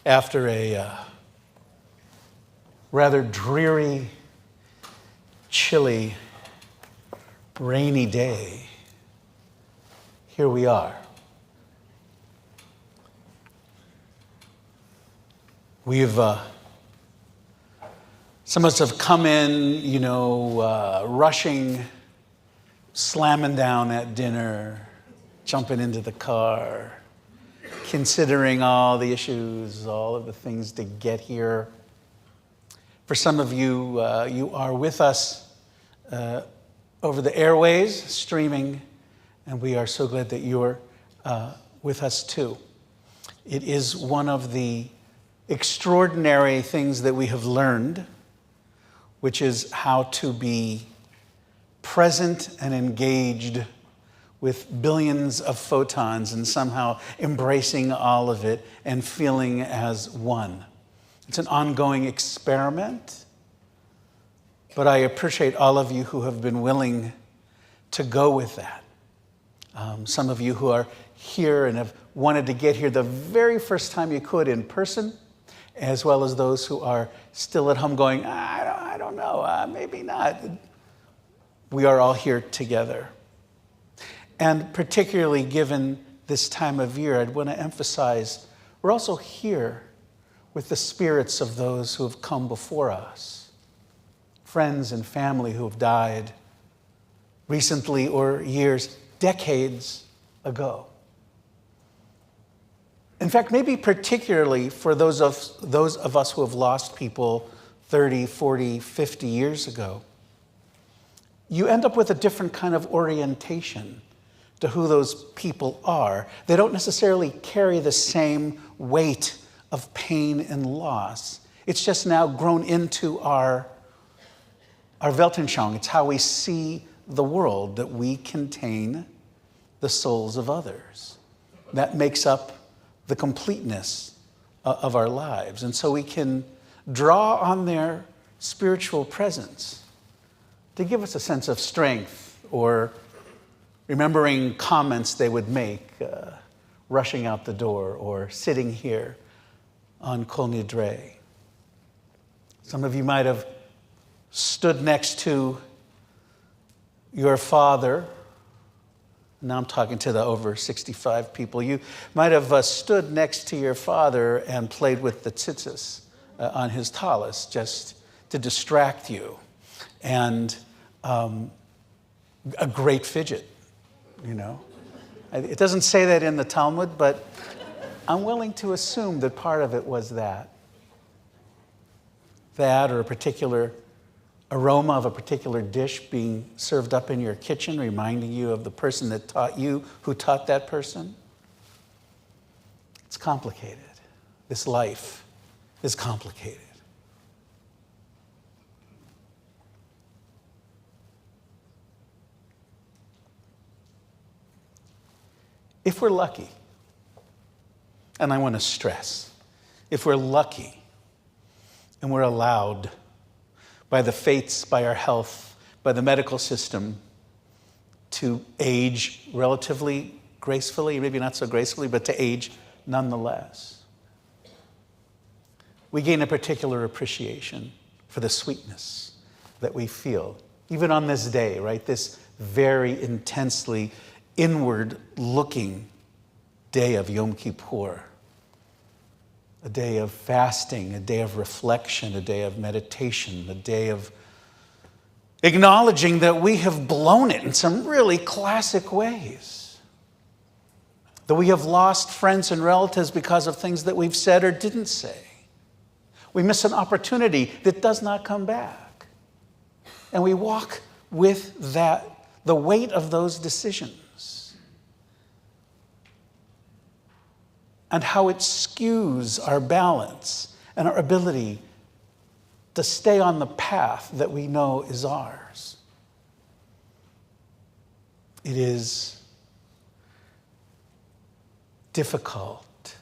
After a rather dreary, chilly, rainy day, here we are. We've, some of us have come in, rushing, slamming down at dinner, jumping into the car, considering all the issues, all of the things to get here. For some of you, you are with us over the airways, streaming, and we are so glad that you're with us too. It is one of the extraordinary things that we have learned, which is how to be present and engaged with billions of photons and somehow embracing all of it and feeling as one. It's an ongoing experiment, but I appreciate all of you who have been willing to go with that. Some of you who are here and have wanted to get here the very first time you could in person, as well as those who are still at home going, I don't know, maybe not. We are all here together. And particularly given this time of year, I'd want to emphasize we're also here with the spirits of those who have come before us, friends and family who have died recently or years, decades ago. In fact, maybe particularly for those of us who have lost people 30, 40, 50 years ago, you end up with a different kind of orientation to who those people are. They don't necessarily carry the same weight of pain and loss. It's just now grown into our Weltanschauung. It's how we see the world, that we contain the souls of others. That makes up the completeness of our lives. And so we can draw on their spiritual presence to give us a sense of strength or remembering comments they would make, rushing out the door, or sitting here on Kol Nidre. Some of you might have stood next to your father. Now I'm talking to the over 65 people. You might have stood next to your father and played with the tzitzis on his tallis just to distract you. And a great fidget, you know. It doesn't say that in the Talmud, but I'm willing to assume that part of it was that. That, or a particular aroma of a particular dish being served up in your kitchen, reminding you of the person that taught you, who taught that person. It's complicated. This life is complicated. If we're lucky, and I want to stress, if we're lucky and we're allowed by the fates, by our health, by the medical system to age relatively gracefully, maybe not so gracefully, but to age nonetheless, we gain a particular appreciation for the sweetness that we feel, even on this day, right? This very intensely inward-looking day of Yom Kippur, a day of fasting, a day of reflection, a day of meditation, a day of acknowledging that we have blown it in some really classic ways, that we have lost friends and relatives because of things that we've said or didn't say. We miss an opportunity that does not come back. And we walk with that, the weight of those decisions, and how it skews our balance and our ability to stay on the path that we know is ours. It is difficult,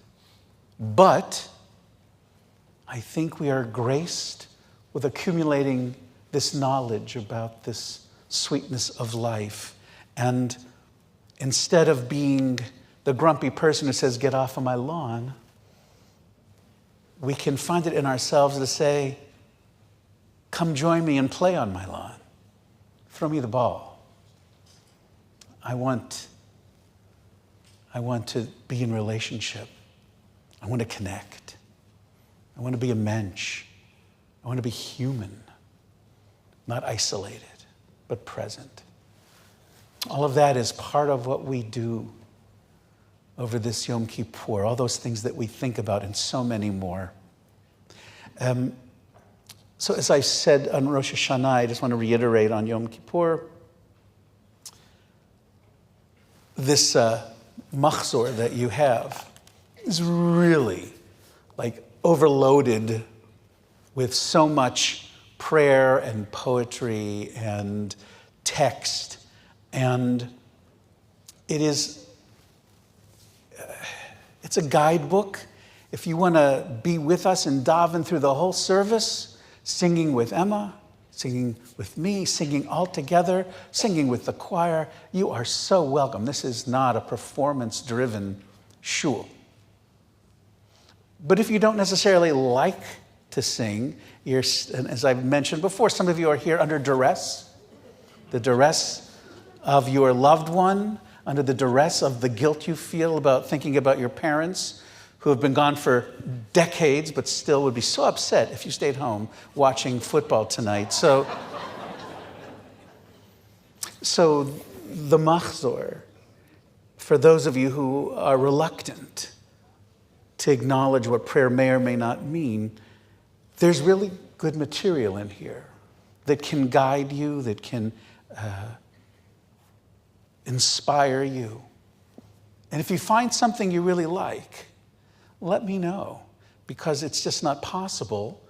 but I think we are graced with accumulating this knowledge about this sweetness of life. And instead of being the grumpy person who says, "Get off of my lawn," we can find it in ourselves to say, "Come join me and play on my lawn. Throw me the ball. I want to be in relationship. I want to connect. I want to be a mensch. I want to be human, not isolated, but present." All of that is part of what we do over this Yom Kippur, all those things that we think about and so many more. So as I said on Rosh Hashanah, I just want to reiterate on Yom Kippur, this machzor that you have is really like overloaded with so much prayer and poetry and text. And it's a guidebook. If you want to be with us and daven through the whole service, singing with Emma, singing with me, singing all together, singing with the choir, you are so welcome. This is not a performance-driven shul. But if you don't necessarily like to sing, and as I've mentioned before, some of you are here under duress, the duress of your loved one, under the duress of the guilt you feel about thinking about your parents who have been gone for decades but still would be so upset if you stayed home watching football tonight. So the machzor, for those of you who are reluctant to acknowledge what prayer may or may not mean, there's really good material in here that can guide you, that can inspire you. And if you find something you really like, let me know, because it's just not possible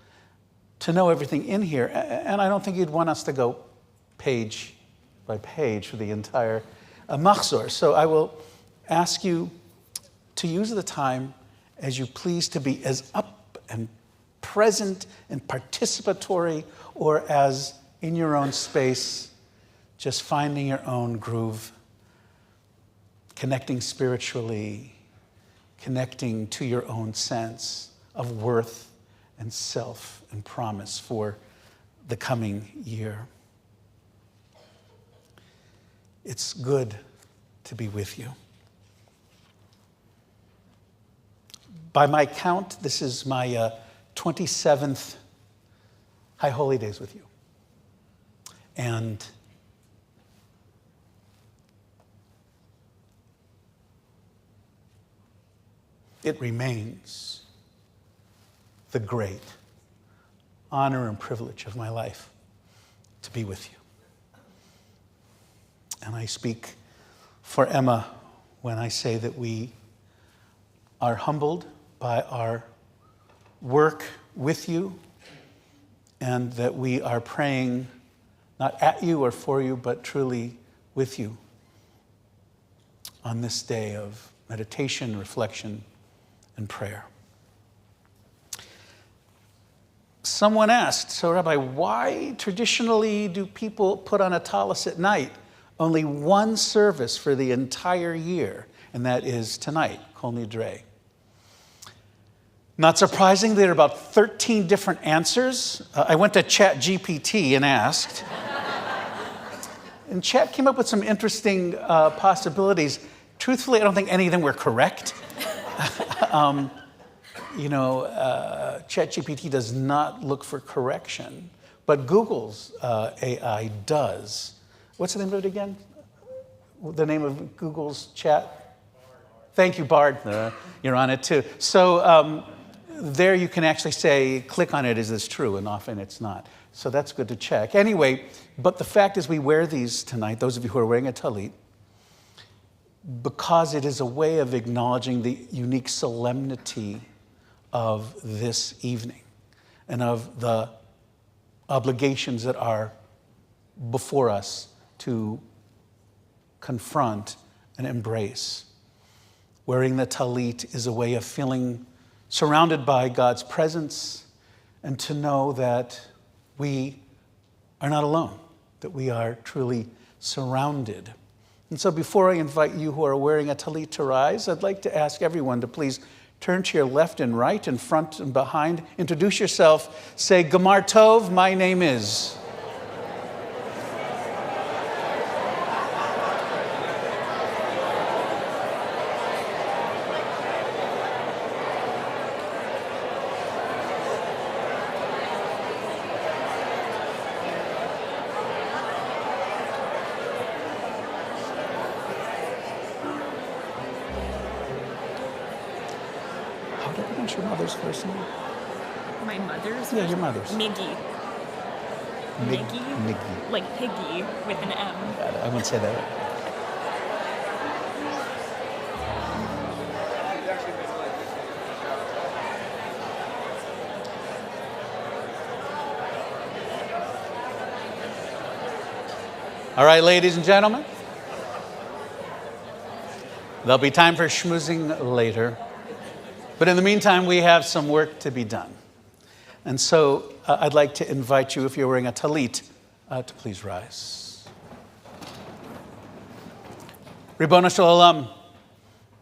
to know everything in here. And I don't think you'd want us to go page by page for the entire machzor. So I will ask you to use the time as you please, to be as up and present and participatory, or as in your own space just finding your own groove, connecting spiritually, connecting to your own sense of worth and self and promise for the coming year. It's good to be with you. By my count, this is my 27th High Holy Days with you. And it remains the great honor and privilege of my life to be with you. And I speak for Emma when I say that we are humbled by our work with you, and that we are praying not at you or for you, but truly with you on this day of meditation, reflection, and prayer. Someone asked, so Rabbi, why traditionally do people put on a tallis at night? Only one service for the entire year, and that is tonight, Kol Nidre. Not surprising, there are about 13 different answers. I went to ChatGPT and asked. And Chat came up with some interesting possibilities. Truthfully, I don't think any of them were correct. ChatGPT does not look for correction, but Google's AI does. What's the name of it again? The name of Google's chat? Thank you, Bard. You're on it too. So there you can actually say, click on it, is this true? And often it's not. So that's good to check. Anyway, but the fact is we wear these tonight, those of you who are wearing a talit, because it is a way of acknowledging the unique solemnity of this evening and of the obligations that are before us to confront and embrace. Wearing the talit is a way of feeling surrounded by God's presence and to know that we are not alone, that we are truly surrounded. And so before I invite you who are wearing a talit to rise, I'd like to ask everyone to please turn to your left and right, in front and behind. Introduce yourself. Say, Gamar Tov, my name is. What's your mother's first name? My mother's? Yeah, your mother's. Miggy. Miggy? Miggy. Like piggy with an M. I wouldn't say that. All right, ladies and gentlemen. There'll be time for schmoozing later. But in the meantime, we have some work to be done. And so I'd like to invite you, if you're wearing a talit, to please rise. Ribono Shel Olam,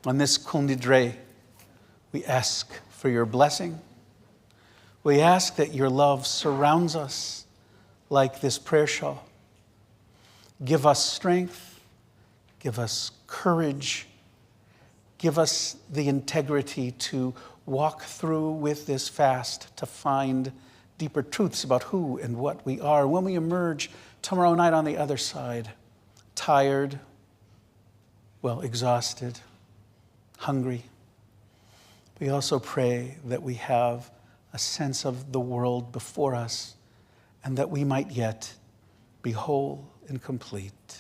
on this Kol Nidre, we ask for your blessing. We ask that your love surrounds us like this prayer shawl. Give us strength, give us courage, give us the integrity to walk through with this fast to find deeper truths about who and what we are. When we emerge tomorrow night on the other side, tired, exhausted, hungry, we also pray that we have a sense of the world before us and that we might yet be whole and complete.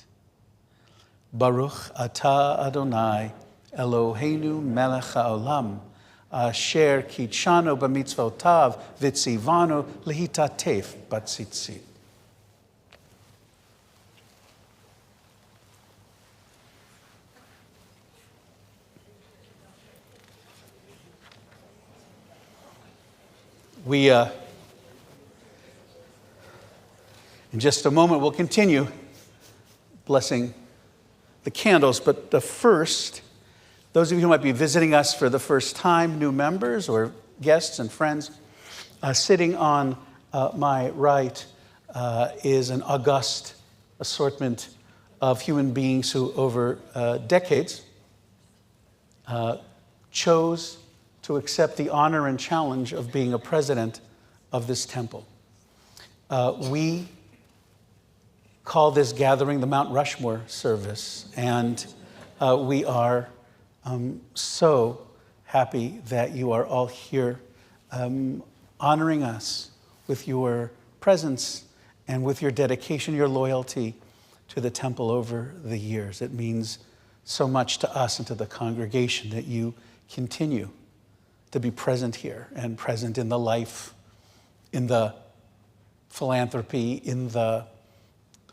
Baruch atah Adonai, Eloheinu melech haolam, asher kitshanu b'mitzvotav v'tzivanu lehitatef batzitzit. We, in just a moment, will continue blessing the candles. But the first, those of you who might be visiting us for the first time, new members or guests and friends, sitting on my right is an august assortment of human beings who over decades chose to accept the honor and challenge of being a president of this temple. We call this gathering the Mount Rushmore service, and we are so happy that you are all here honoring us with your presence and with your dedication, your loyalty to the temple over the years. It means so much to us and to the congregation that you continue to be present here and present in the life, in the philanthropy, in the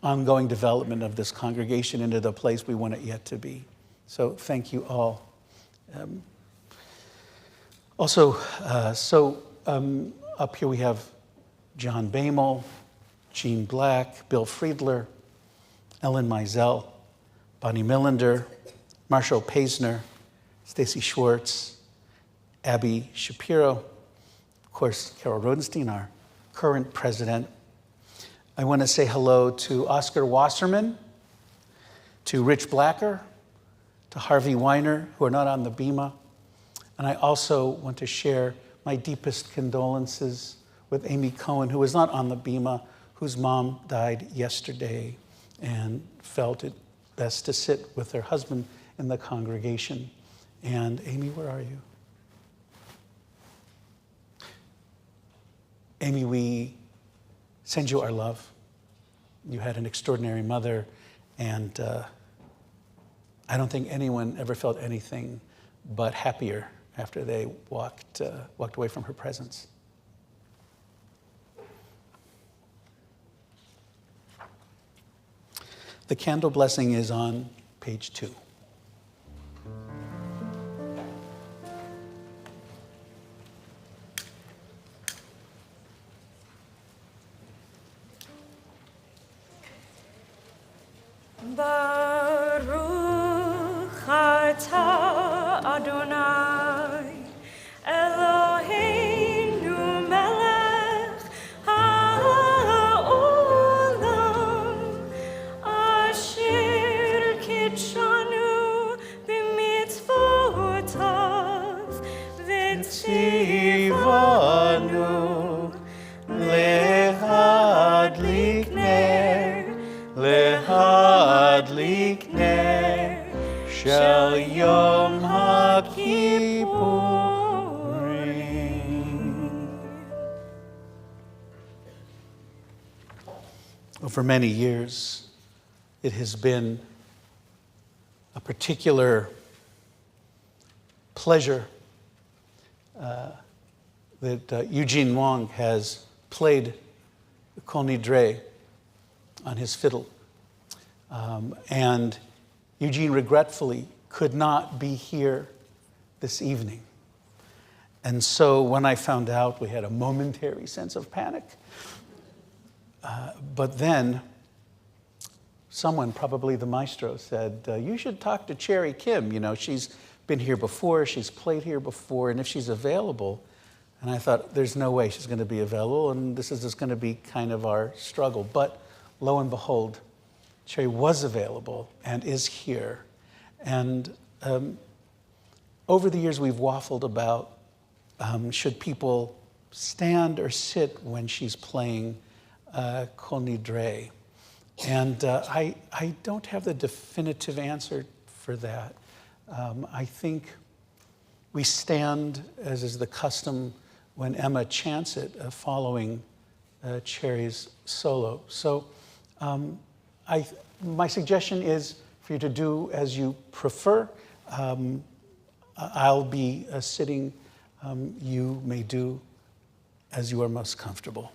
ongoing development of this congregation into the place we want it yet to be. So thank you all. Up here we have John Bamel, Jean Black, Bill Friedler, Ellen Mizell, Bonnie Millender, Marshall Paisner, Stacy Schwartz, Abby Shapiro, of course, Carol Rodenstein, our current president. I want to say hello to Oscar Wasserman, to Rich Blacker, to Harvey Weiner, who are not on the bima. And I also want to share my deepest condolences with Amy Cohen, who was not on the bima, whose mom died yesterday and felt it best to sit with her husband in the congregation. And Amy, where are you? Amy, we send you our love. You had an extraordinary mother, and I don't think anyone ever felt anything but happier after they walked away from her presence. The candle blessing is on page 2. Baruch atah Adonai Eloheinu melech haolam asher kitshanu b'mitzvotav v'tzivanu lehadlik ner Lehadlik ner shel Yom HaKippurim. For many years, it has been a particular pleasure that Eugene Wong has played Kol Nidre on his fiddle. And Eugene regretfully could not be here this evening. And so when I found out, we had a momentary sense of panic. But then someone, probably the maestro, said, you should talk to Cherry Kim. You know, she's been here before, she's played here before, and if she's available. And I thought, there's no way she's going to be available, and this is just going to be kind of our struggle. But lo and behold, Cherry was available and is here. And over the years, we've waffled about should people stand or sit when she's playing Kol Nidre. And I don't have the definitive answer for that. I think we stand, as is the custom when Emma chants it, following Cherry's solo. So my suggestion is for you to do as you prefer. I'll be sitting. You may do as you are most comfortable.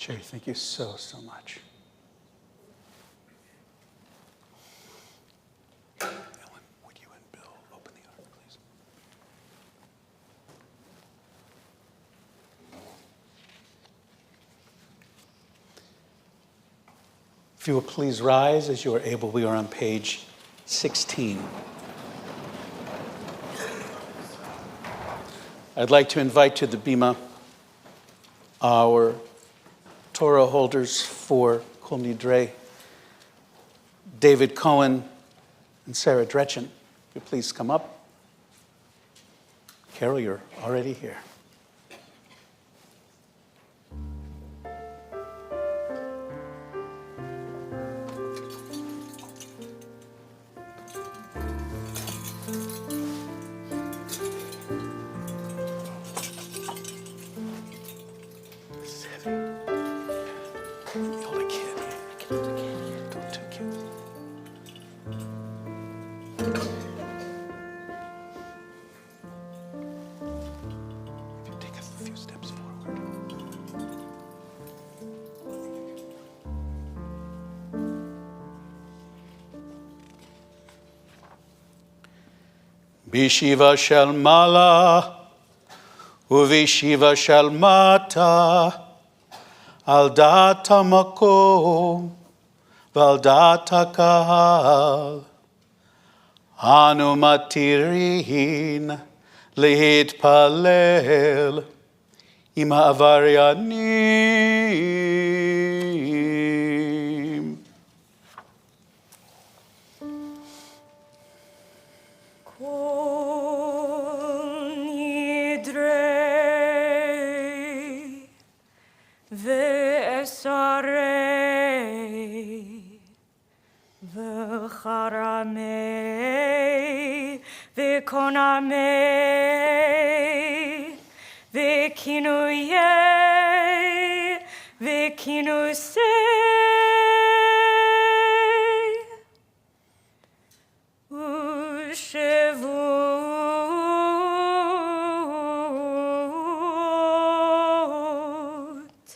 Sherry, thank you so much. Ellen, would you and Bill open the ark, please? If you will please rise as you are able, we are on page 16. I'd like to invite to the bima our Torah holders for Kol Nidre, David Cohen and Sarah Drechen. If you please come up. Carol, you're already here. Hold a kid. Don't too cute. If you take a few steps forward. Bishiva shel mala, uvishiva shel mata, al dat hamakom, ועל דעת הקהל, אנו מתירים להתפלל עם העבריינים. Kol Nidre ve'esarei ve'charamei ve'konamei ve'kinuyei ve'kinusei u'shevut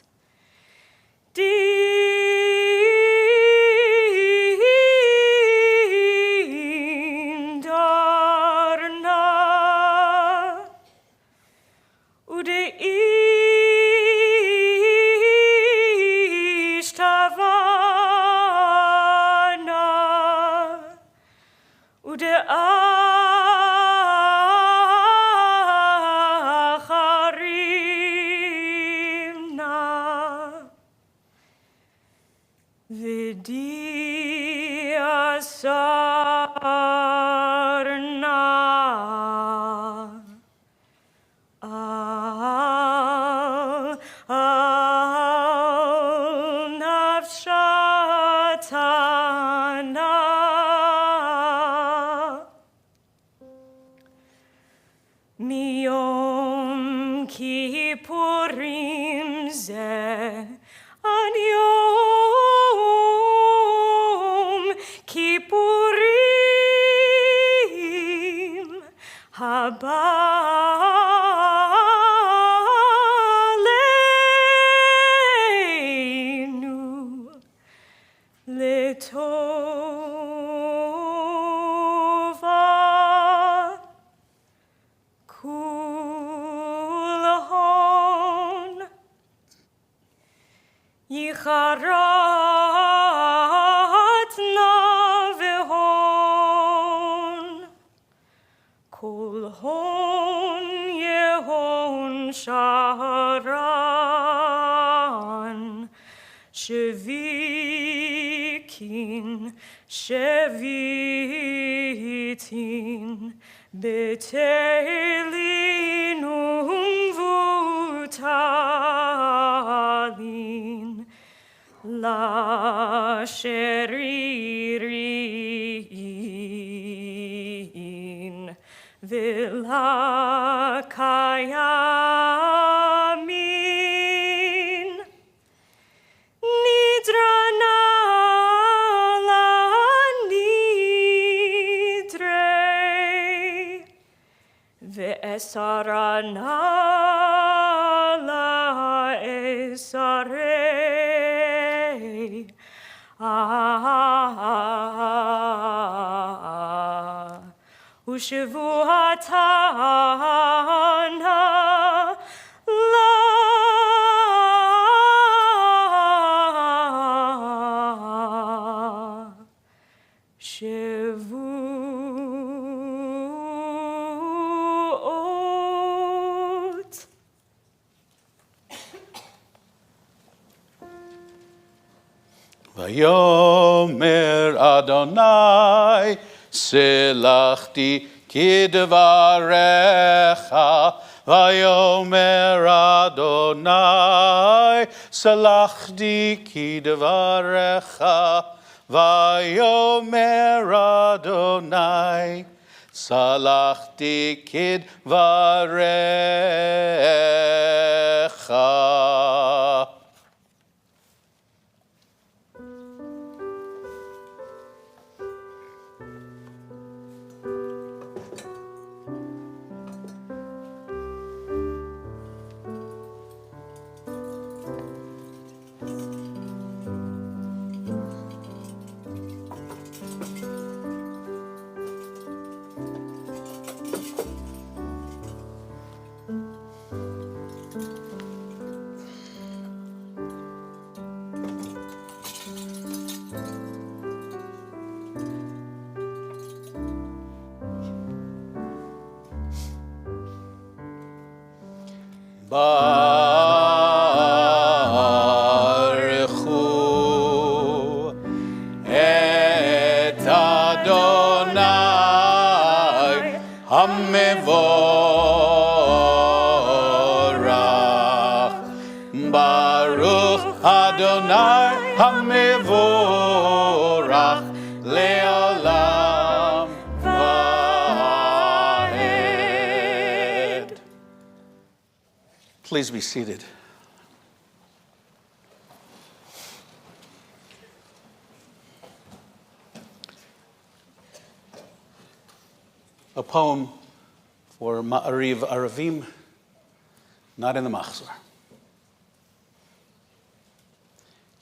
din darna u'deish tavana u'de'acharimna v'di asarna al nafshatana miyom kippurim zeh ad yom kippurim haba aleinu letova kulhon yicharatna vehon kulhon yehon shaharan shevikin shevitin betelin umvutalin la sheririn vela kayamin nidrana la nidre ve'esarana la esare ושבועתנה לה שבועות. ויאמר אדוני, סלחתי כדבריך. ויאמר אדוני, סלחתי כדבריך. ויאמר אדוני, סלחתי כדבריך. ברכו את אדוני המבורך. ברוך אדוני המבורך לעולם ועד. Please be seated. A poem for Ma'ariv Aravim, not in the Machzor.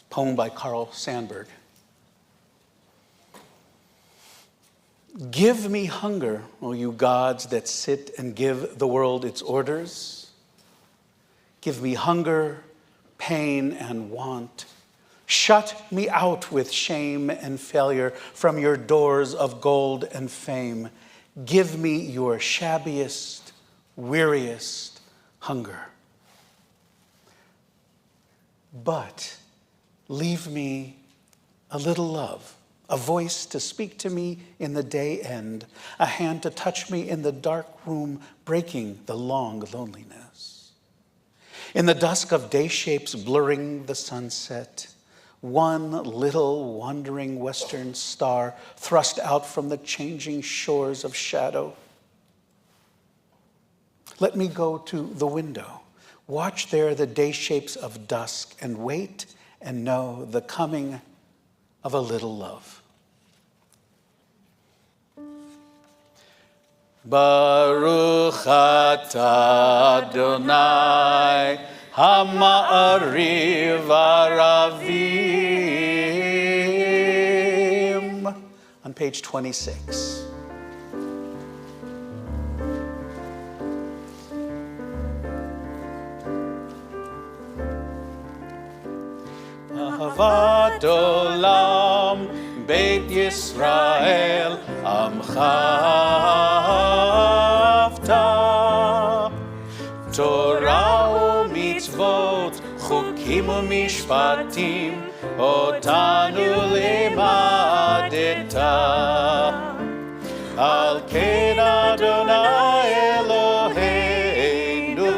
Poem by Carl Sandburg. Give me hunger, O you gods that sit and give the world its orders. Give me hunger, pain, and want. Shut me out with shame and failure from your doors of gold and fame. Give me your shabbiest, weariest hunger. But leave me a little love, a voice to speak to me in the day end, a hand to touch me in the dark room, breaking the long loneliness. In the dusk of day shapes blurring the sunset, one little wandering western star thrust out from the changing shores of shadow. Let me go to the window, watch there the day shapes of dusk, and wait and know the coming of a little love. Baruch atah Adonai Hama'ariv Aravim. On page 26. Ahavat olam Beit Yisrael Amcha Avta Torah u'mitzvot Chukim u'mishpatim Otanu limadeta Al ken Adonai Eloheinu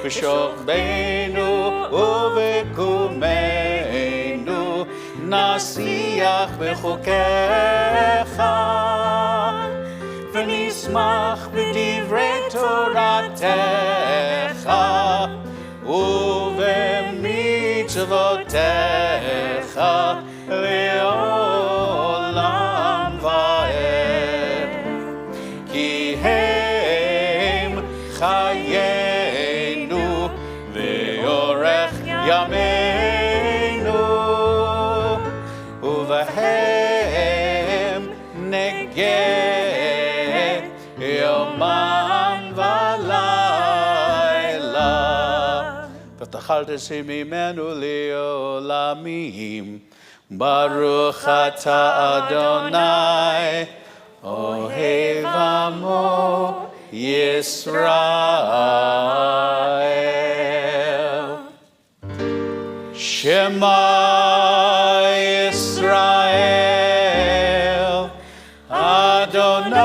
B'shokbeinu u'v'kumeinu Nasiach b'chukecha V'nismach b'divrei Toratecha U'v'mitzvotecha Le'olam va'ed Ki hem chayenu Ve'orech yameinu וחרטסי ממנו לעולמים. ברוך אתה אדוני, אוהב עמו ישראל. שמע ישראל, אדוני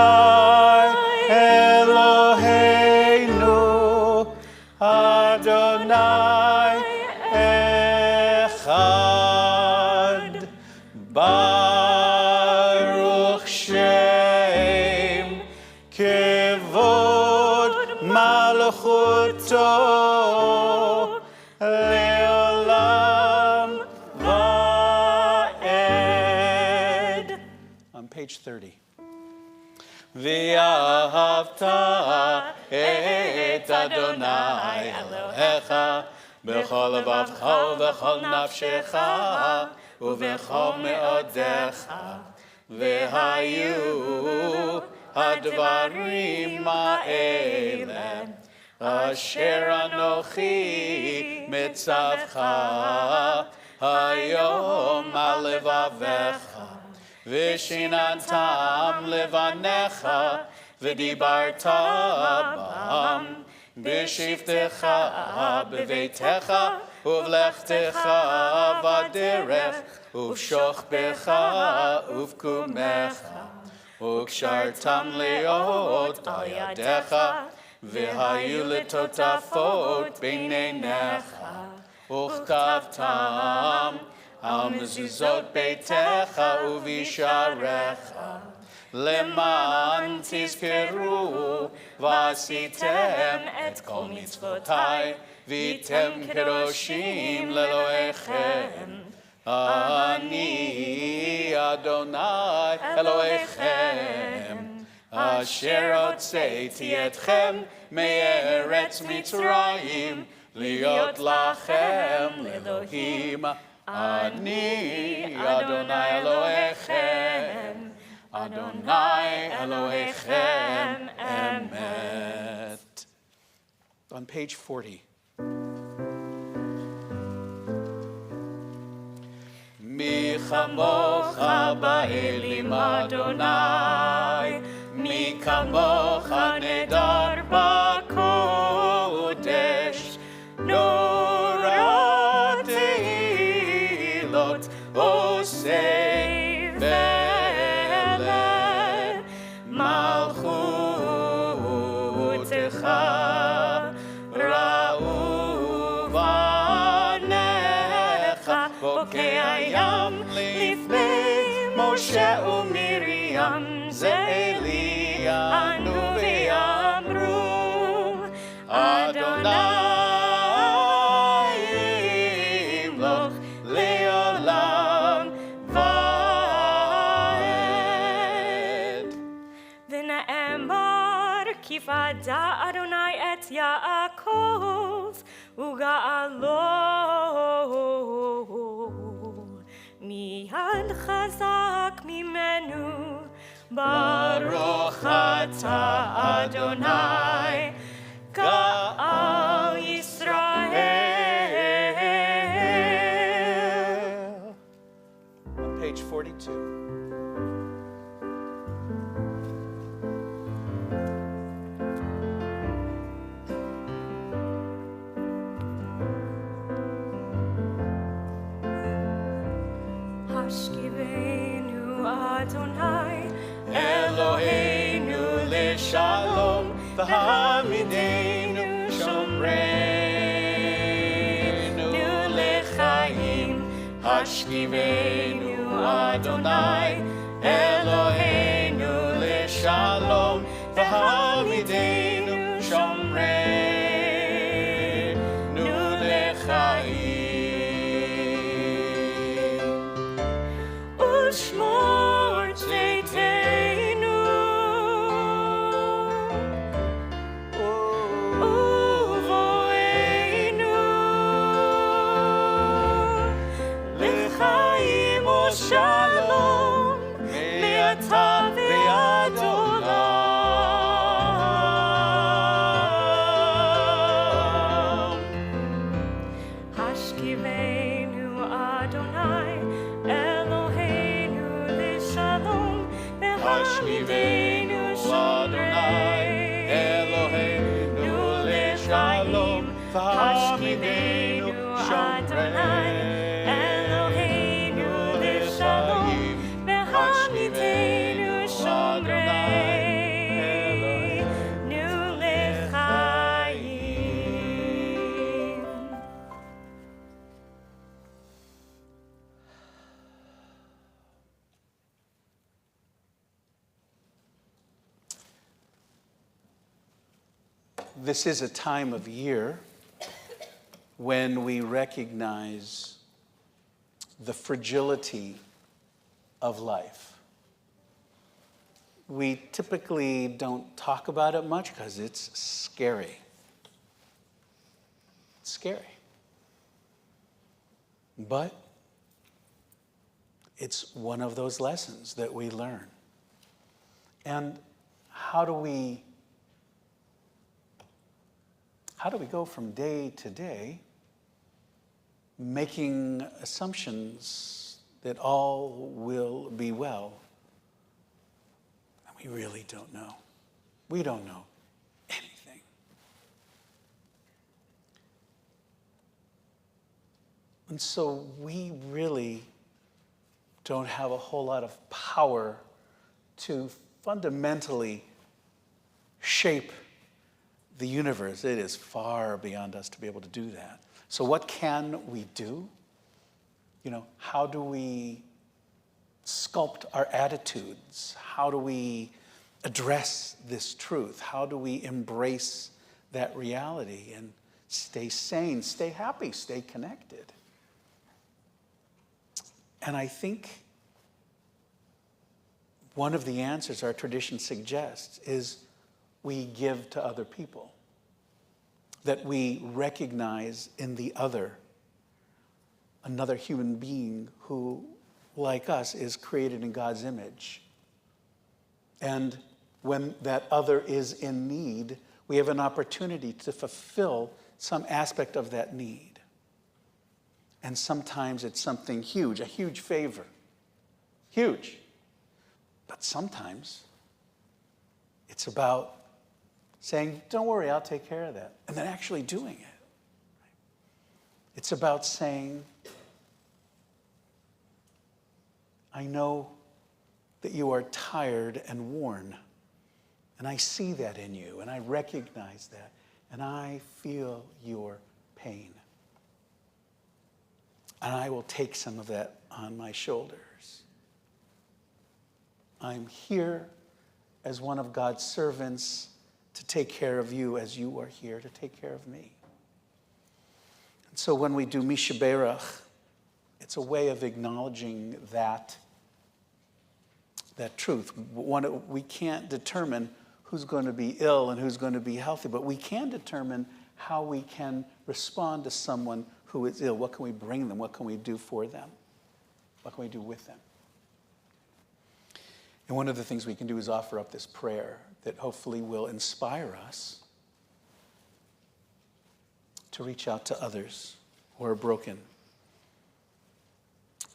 אלוהינו, אדוני אחד. ברוך שם כבוד מלכותו לעולם ועד. On page 30. ואהבת את אדוני אלוהיך בכל לבבך ובכל נפשך ובכל מאודיך. והיו הדברים האלה אשר אנוכי מצווך היום על לבביך, ושיננתם לבניך ודיברת בם בשבתך בביתך ובלכתך בדרך ובשוכבך ובקומך, וקשרתם להיות על ידיך, והיו לטוטפות בין עיניך, וכתבתם על מזוזות ביתך ובשעריך, למען תזכרו ועשיתם את כל מצוותיי, והייתם קדושים לאלוהיכם. אני אדוני אלוהיכם, אשר הוצאתי אתכם מארץ מצרים, להיות לכם לאלוהים. אני אדוני אלוהיכם, אדוני אלוהיכם אמת. On page 40. מי כמוך באלים אדוני, מי כמוך נדר בקודש, נורא תהילות עושה ולמלכותך ראו בניך, בוקע ים לפני משה ומרים, זה אלי אנו ואמרו אדוני ימלוך לעולם ועד. ונאמר כי פדה אדוני את יעקב וגאלו מיד חזק ממנו. ברוך אתה אדוני גאל ישראל. On page 42. השכיבנו אדוני אלוהינו לשלום, והעמידנו שומרנו לחיים. השכיבנו אדוני אלוהינו לשלום, והעמידנו שומרנו לחיים. ושמור צאתנו ובואנו לחיים ושלום מעתה ועד עולם. Hashmivenu Adonai Eloheinu leShalom Hashmivenu Adonai Eloheinu leShalom Hashmivenu Shomreinu leChaim. This is a time of year when we recognize the fragility of life. We typically don't talk about it much because it's scary. It's scary. But it's one of those lessons that we learn. And how do we go from day to day making assumptions that all will be well? And we really don't know. We don't know anything. And so we really don't have a whole lot of power to fundamentally shape the universe. It is far beyond us to be able to do that. So what can we do? How do we sculpt our attitudes? How do we address this truth? How do we embrace that reality and stay sane, stay happy, stay connected? And I think one of the answers our tradition suggests is we give to other people, that we recognize in the other another human being who, like us, is created in God's image. And when that other is in need, we have an opportunity to fulfill some aspect of that need. And sometimes it's something huge, a huge favor. Huge. But sometimes it's about saying, don't worry, I'll take care of that. And then actually doing it. It's about saying, I know that you are tired and worn. And I see that in you. And I recognize that. And I feel your pain. And I will take some of that on my shoulders. I'm here as one of God's servants to take care of you as you are here to take care of me. And so when we do Misha Berach, it's a way of acknowledging that truth. We can't determine who's going to be ill and who's going to be healthy, but we can determine how we can respond to someone who is ill. What can we bring them? What can we do for them? What can we do with them? And one of the things we can do is offer up this prayer that hopefully will inspire us to reach out to others who are broken.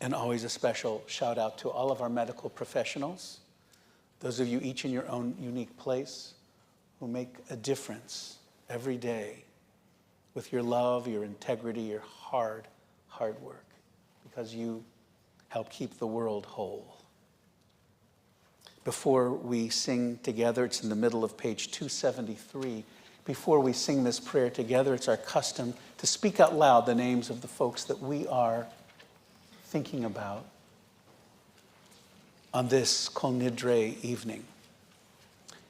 And always a special shout out to all of our medical professionals, those of you each in your own unique place who make a difference every day with your love, your integrity, your hard work, because you help keep the world whole. Before we sing together, it's in the middle of page 273. Before we sing this prayer together, it's our custom to speak out loud the names of the folks that we are thinking about on this Kol Nidre evening.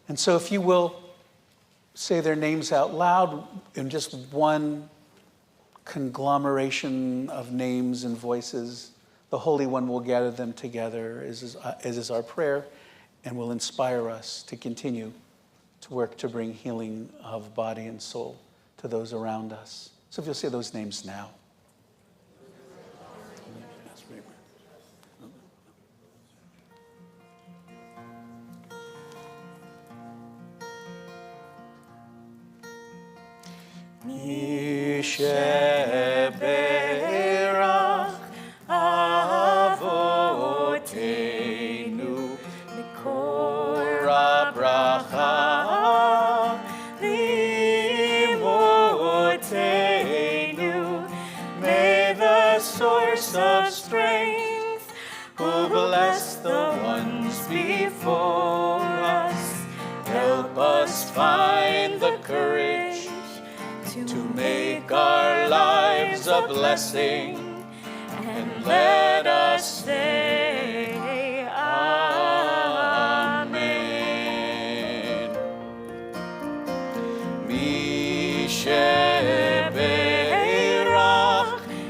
And so if you will say their names out loud in just one conglomeration of names and voices, the Holy One will gather them together, as is our prayer, and will inspire us to continue to work to bring healing of body and soul to those around us. So if you'll say those names now. Misheberach Avoteinu Mikol strength, who bless the ones before us. Help us find the courage to make our lives a blessing, and let us say Amen. Mi sheberach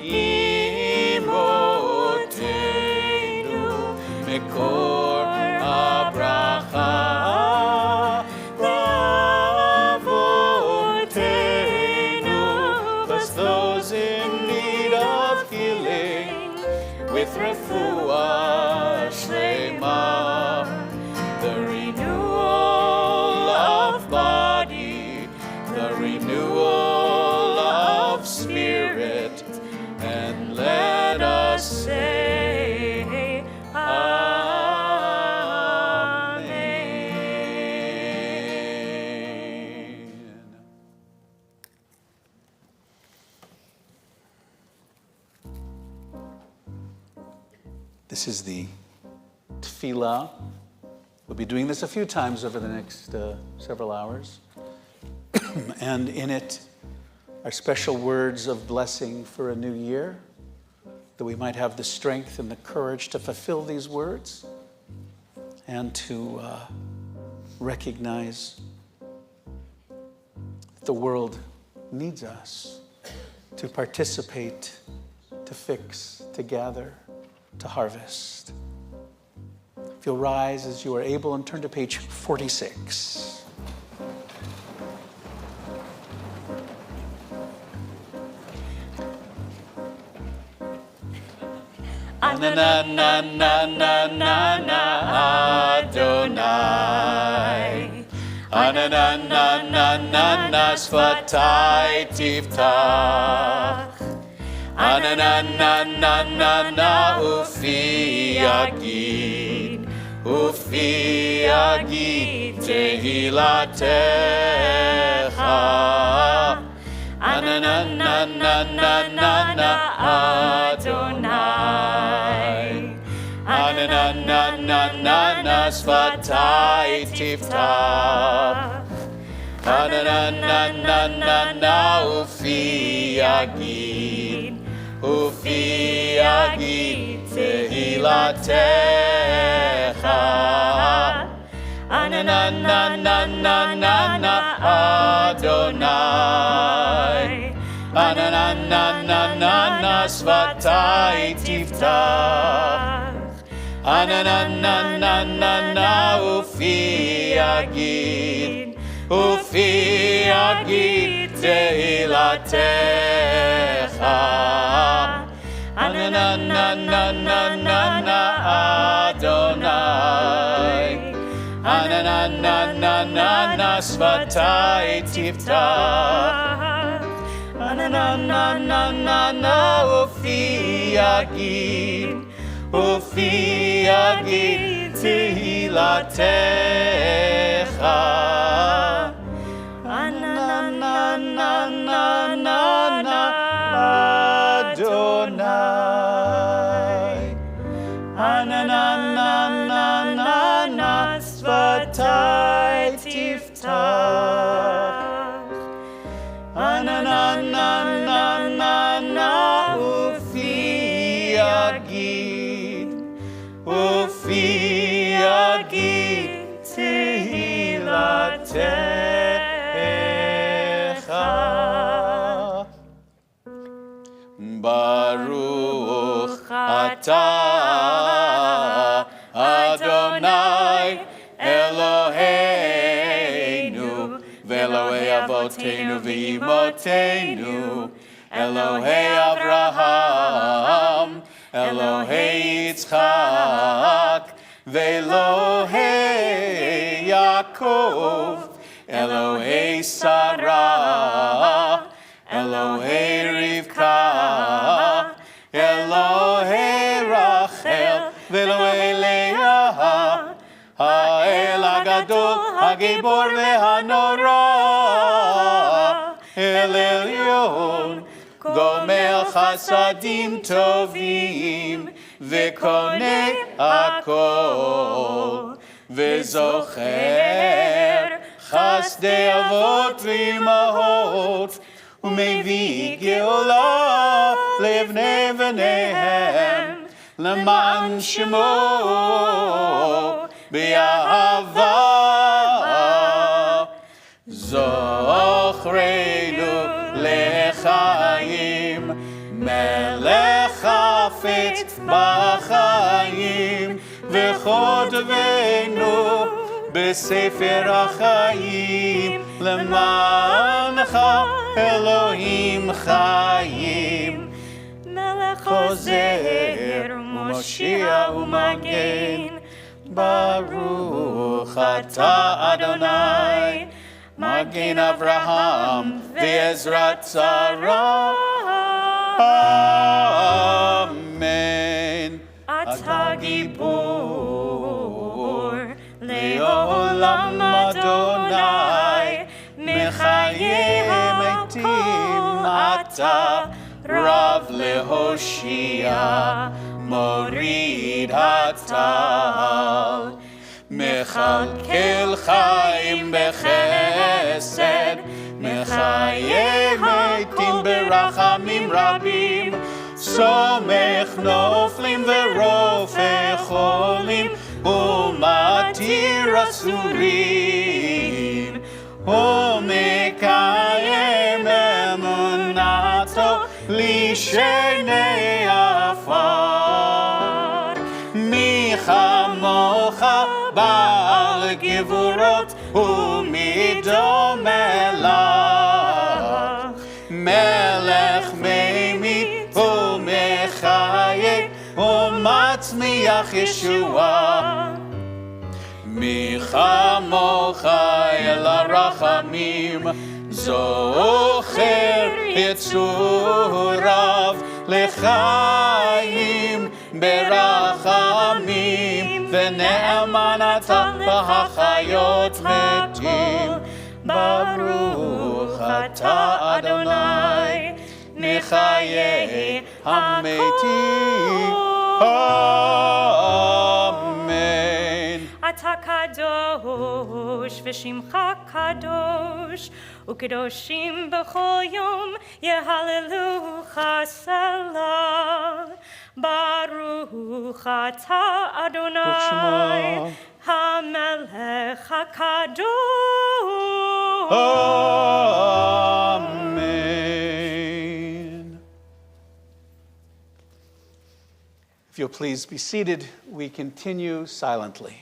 imotenu mekor habracha la'avotenu. Bless those in need of healing with refuah shlema, the renewal of body, the renewal of spirit, and let us say Amen. This is the tefillah. We'll be doing this a few times over the next several hours. And in it are special words of blessing for a new year, that we might have the strength and the courage to fulfill these words and to recognize that the world needs us to participate, to fix, to gather, to harvest. If you'll rise as you are able and turn to page 46. Anananananana Adonai, Anananananana Sfatai Tiftach, Anananananana Ufi Yagid Tehilatecha, Anananananana Adonai, Ananananana Sfatai Tiftach, Ananananana Ufi Yagid Tehilatecha, Anananananana Adonai, Ananananana Sfatai Tiftach, Ananananana Ufi Yagid Tehilatecha, Anananananana Adonai, Ananananana Sfatai Tiftach, Ananananana Ufi Yagid Tehilatecha, Ananananana Adonai, Ananananana Sfatai Tiftach, Ananananana Ufi Yagid Tehilatecha. Baruch atah Adonai Eloheinu v'Elohei Avoteinu v'Imotenu, Elohei Avraham, Elohei Yitzchak, v'Elohei Yaakov, Elohei Sarah, Elohei Rivka, Elohei Rachel, v'Elohei Leah, Ha'el HaGadol, HaGibor v'Hanora, El Elyon, Gomel Chasadim Tovim, וקונה הכל, וזוכר חסדי אבות ואימהות, ומביא גאולה לבני בניהם, למען שמו באהבה. זוכרנו לחיים, מלך חפץ בחיים, וכותבנו בספר החיים, למענך אלוהים חיים. מלך חוזר ומושיע ומגן, ברוך אתה אדוני, מגן אברהם ועזרת שרה. אמן. אתה גיבור לעולם אדוני, מחיי המתים אתה רב להושיע, מוריד הטל. מכלכל חיים בחסד, מחיי מתים ברחמים רבים, סומך נופלים ורופא חולים, ומתיר אסורים, ומקיים אמונתו לשני עפר. מי כמוך בעל גבורות ומי דומה לך, מלך ממית ומחיה ומצמיח ישועה. מי כמוך אל הרחמים, זוכר יצוריו לחיים ברחמים, ונאמן אתה בהחיות מתים. ברוך אתה אדוני מחיי המתים. אמן. אתה קדוש ושמך קדוש, וקדושים בכל יום יהללוך סלע. ברוך אתה אדוני המלך הקדוש. Amen. If you'll please be seated, we continue silently.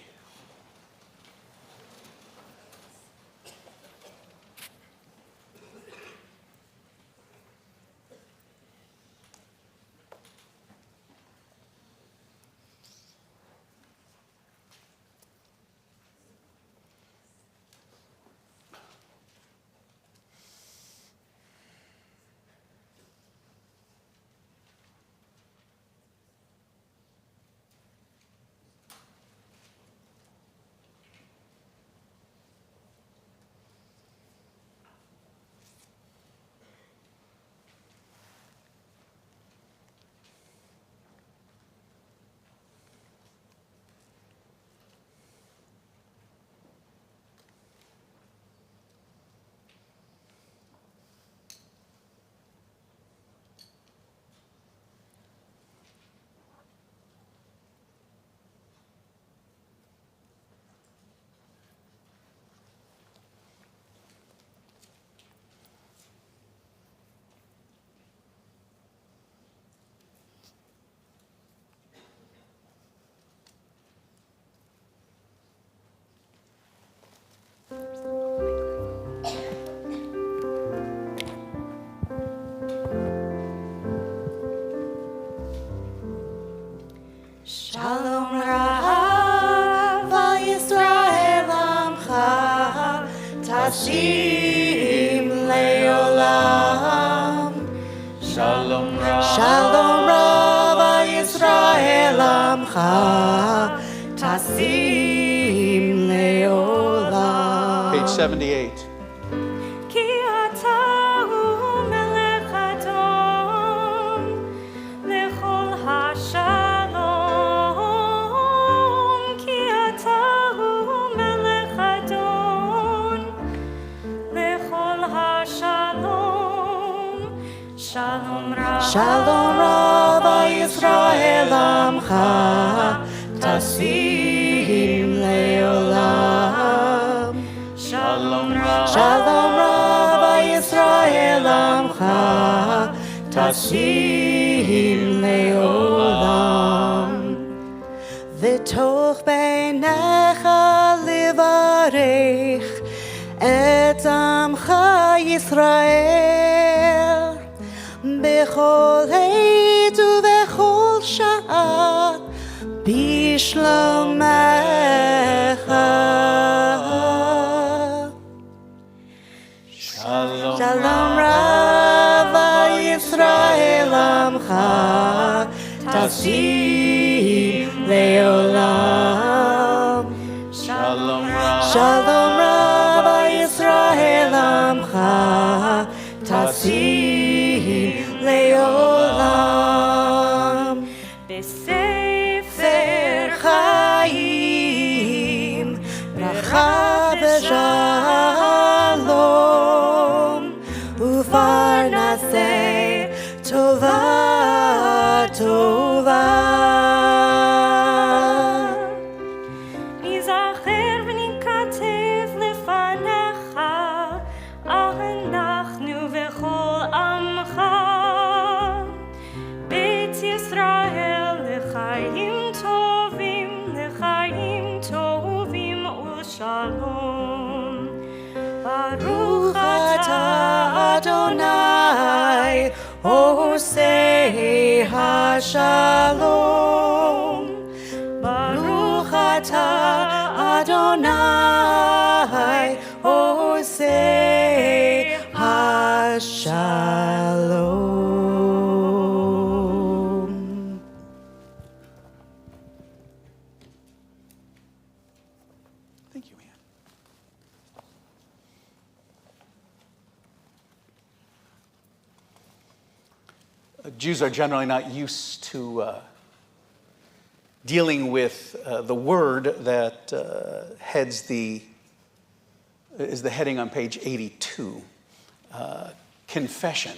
Shalom Rav al Yisrael Amcha Tashim Leolam. Shalom Rav. Shalom Rav al Yisrael Amcha Tashim Leolam. Page 78. כי אתה הוא מלך אדום לכל השלום. Shalom Rav Yisrael Amcha Tasim Leolam. Shalom Rav. Shalom Rav Yisrael Amcha Tasim Leolam. V'toch beinecha livarech et Amcha Yisrael bechol עת ובכל שעה בשלומך. Shalom Shalom Rav Yisrael Amcha Tasim Leolam. Shalom Rav. Shalom Rav Yisrael Amcha Tasim Leolam. בספר חיים ברכה ושלום ופרנסי טובה טובה. ניזכר ונכתב לפניך, אנחנו וכל עמך, בית ישראל לחיים טובים ושלום. ברוך אתה אדוני עושה השלום. ברוך אתה אדוני עושה השלום. Thank you, Ann. Jews are generally not used to dealing with the word that is the heading on page 82, confession.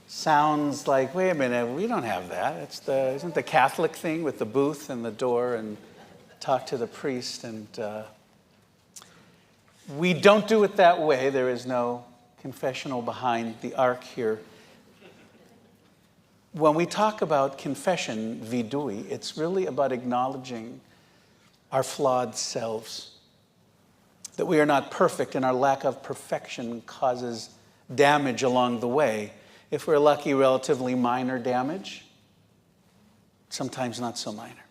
Sounds like, wait a minute, we don't have that. Isn't the Catholic thing with the booth and the door and talk to the priest? And we don't do it that way. There is no confessional behind the ark here. When we talk about confession, vidui, it's really about acknowledging our flawed selves, that we are not perfect and our lack of perfection causes damage along the way. If we're lucky, relatively minor damage, sometimes not so minor.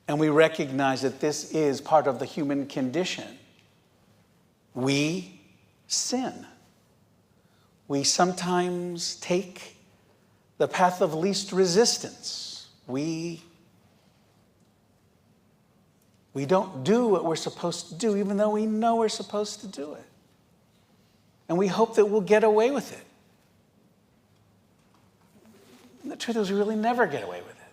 And we recognize that this is part of the human condition. We sin. We sometimes take the path of least resistance. We don't do what we're supposed to do, even though we know we're supposed to do it. And we hope that we'll get away with it. And the truth is, we really never get away with it.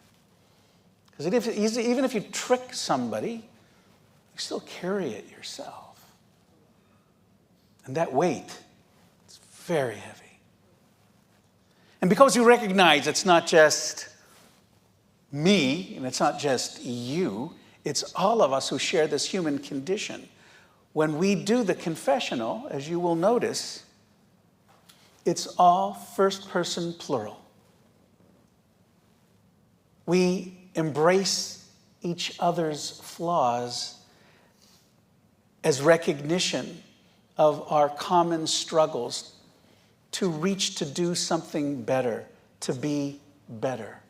Because even if you trick somebody, you still carry it yourself. And that weight is very heavy. And because you recognize it's not just me, and it's not just you, it's all of us who share this human condition. When we do the confessional, as you will notice, it's all first person plural. We embrace each other's flaws as recognition of our common struggles to reach to do something better, to be better.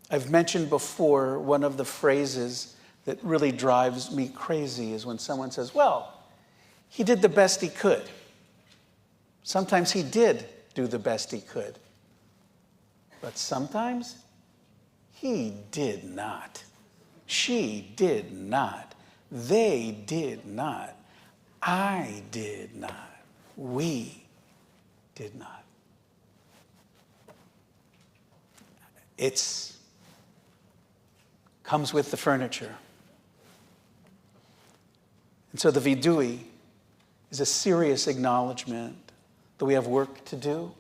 I've mentioned before, one of the phrases that really drives me crazy is when someone says, well, he did the best he could. Sometimes he did do the best he could. But sometimes he did not. She did not. They did not. I did not. We did not. It's comes with the furniture. And so the vidui is a serious acknowledgement that we have work to do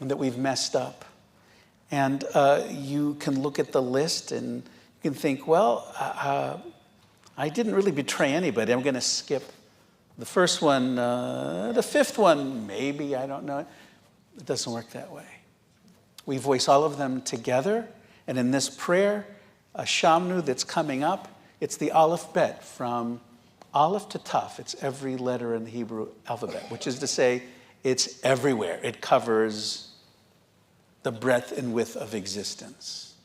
and that we've messed up. And you can look at the list and you can think, well, I didn't really betray anybody. I'm going to skip the first one, the fifth one, maybe, I don't know. It doesn't work that way. We voice all of them together, and in this prayer, a Shamnu that's coming up, it's the Aleph Bet, from Aleph to Taf. It's every letter in the Hebrew alphabet, which is to say, it's everywhere. It covers the breadth and width of existence.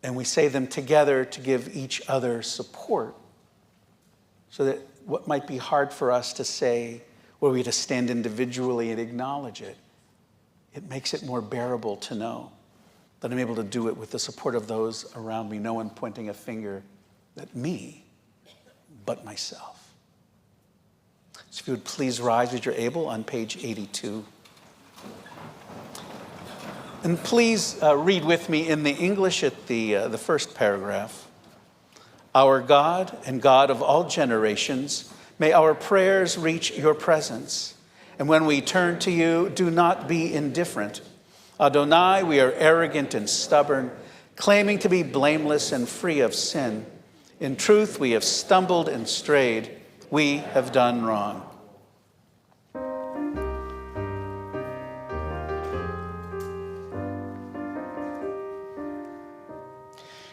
And we say them together to give each other support, so that what might be hard for us to say, were we to stand individually and acknowledge it, it makes it more bearable to know that I'm able to do it with the support of those around me, no one pointing a finger at me, but myself. So if you would please rise as you're able on page 82. And please read with me in the English at the first paragraph. Our God and God of all generations, may our prayers reach your presence. And when we turn to you, do not be indifferent. Adonai, we are arrogant and stubborn, claiming to be blameless and free of sin. In truth, we have stumbled and strayed. We have done wrong.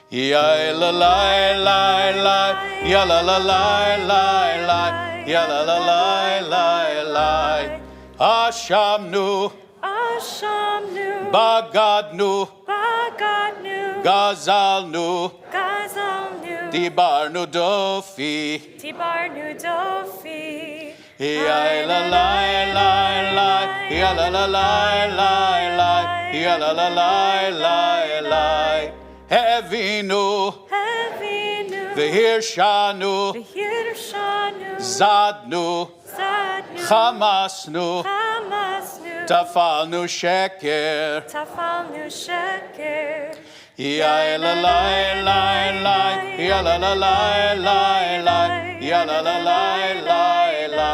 Ya la la la la, ya la la la la la, ya la la la la la. Ashamnu, Ashamnu, Bagadnu, Bagadnu, Gazalnu, Gazalnu, Dibarnu Dofi. Tibarnu Dofi. Ya la la la la, ya la la la la la, ya la la la la la. Hevinu, Hevinu, Vehirshanu, Vehirshanu, Zadnu, Zadnu, Chamasnu, Hamasnu, Tafalnu Sheker. Tafalnu Sheker. Ya la la la la, ya la la la la la, ya la la la la la.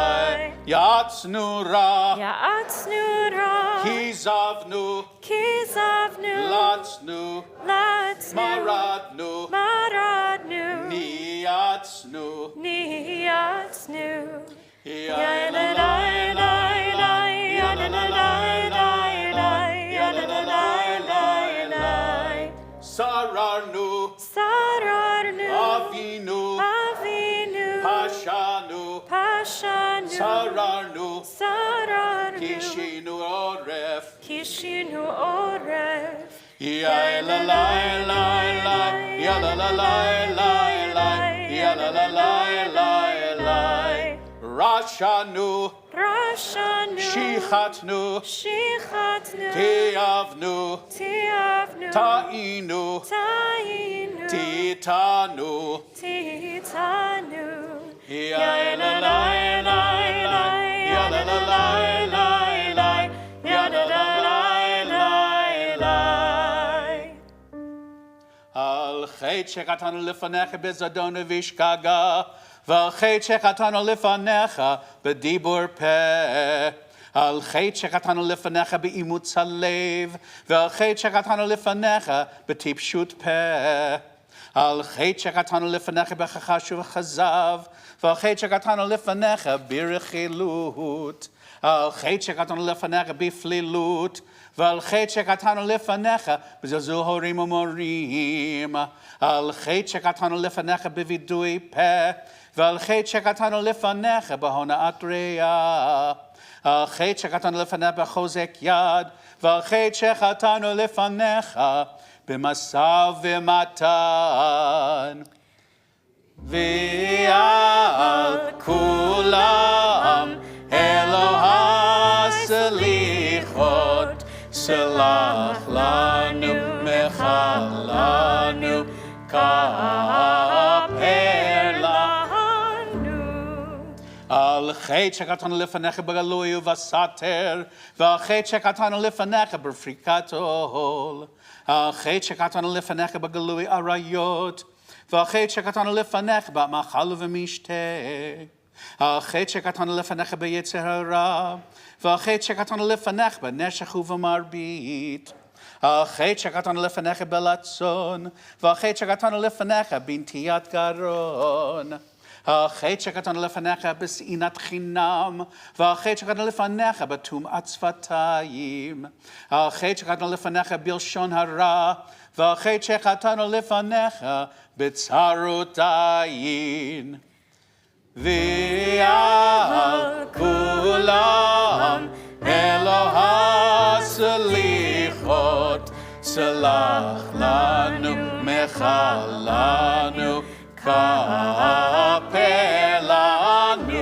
Yatsnu Ra, Ya'atznu Ra, Kizavnu, Kizavnu, Latsnu, Latznu, Maradnu, Maradnu, Niyatsnu. Niyatznu. Ya Ya la la la la la la, ya la la la la, ya la la la la. Sararnu, Sararnu, Avinu, Avinu, Pashanu, Pashanu, Sararnu, Sararnu, Kishinu Oref. Kishinu Orev. Ya la la la la, ya la la la la la, ya la la la la la. Rashanu, Rashanu, Shichatnu, Shichatnu, Tiavnu, Tiavnu, Ta'inu, Tainu, Titanu. Titanu. Ya la la la la, ya la la la la la, ya la la la la la. Al chet shekatanu lefanecha bezadona vishkaga, val chet shekatanu lefanecha bedibur peh. Al chet shekatanu lefanecha beimutz halev, val chet shekatanu lefanecha betipshut peh. Al chet shekatanu lefanecha bechachashu v'chazav, val chet shekatanu lefanecha birichilut. Al chet shekatanu lefanecha biflilut, val chet shekatanu lefanecha b'zazu horim umorim. Al chet shekatanu lefanecha b'vidui peh, val chet shekatanu lefanecha b'hona'at re'ah. Al chet shekatanu lefanecha b'chozek yad, val chet shekatanu lefanecha b'masav v'matan. V'al kulam Elohai selichot, selach lanu mechal lanu kaper lanu. Al chet shekatanu lefanecha b'galui u'vasater, v'al chet shekatanu lefanecha b'frikatol. Al chet shekatanu lefanecha b'galui arayot, v'al chet shekatanu lefanecha b'machal v'mishteh. החטא שקטנו לפניך ביצר הרע, והחטא שקטנו לפניך בנשך ובמרבית. החטא שקטנו לפניך בלצון, והחטא שקטנו לפניך בנטיית גרון. החטא שקטנו לפניך בשנאת חינם, והחטא שקטנו לפניך בטומאת שפתיים. החטא שקטנו לפניך בלשון הרע, והחטא שקטנו לפניך בצרות עין. ועל כולם אלוה סליחות, סלח לנו, מחל לנו, כפר לנו.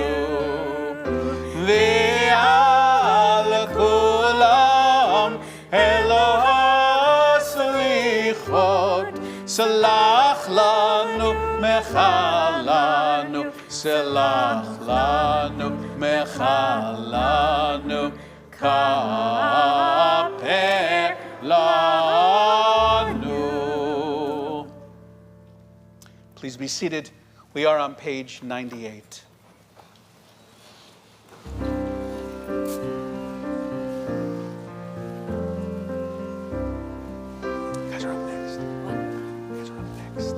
ועל כולם אלוה סליחות, סלח לנו, מחל לנו, סלח לנו, מחל לנו, כפר לנו. Please be seated. We are on page 98. You guys are up next. You guys are up next.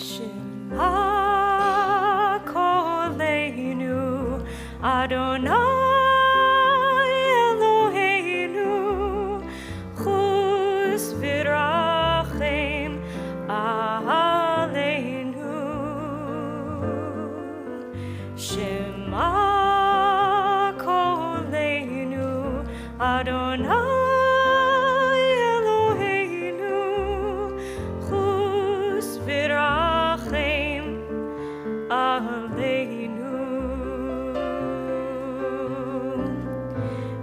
Shema Koleinu Adonai Eloheinu Chus v'rachem aleinu. Shema Koleinu Adonai Eloheinu Chus v'rachem aleinu.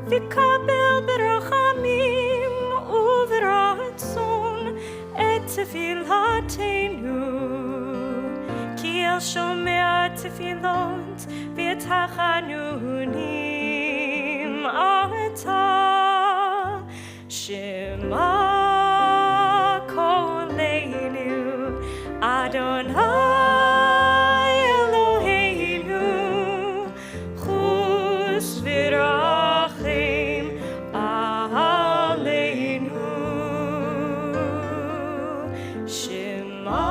V'kabel b'rachamim uv'ratzon et tefillatenu, ki el shomea tefillot v'etachanunim ata. Shema Koleinu Adonai Eloheinu Chus v'rachem aleinu. Shema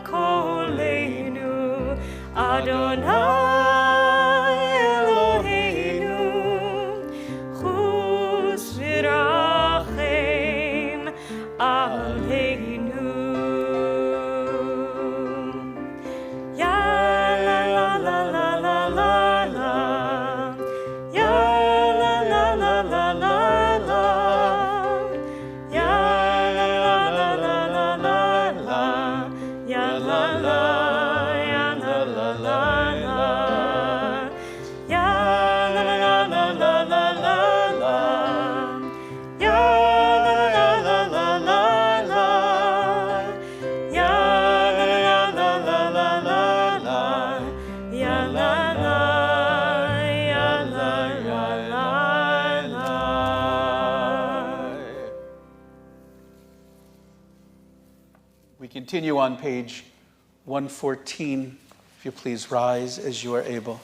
Koleinu Adonai Eloheinu Chus v'rachem aleinu. Ya la la la la la la la. Ya la la la la la la. Ya la la la la la la. Ya la la, ya la la la la. Ya la la la la la la la. Ya la la la la la la. Ya la la la la la la la. Ya la la, ya la la la la. We continue on page 114. If you please rise as you are able.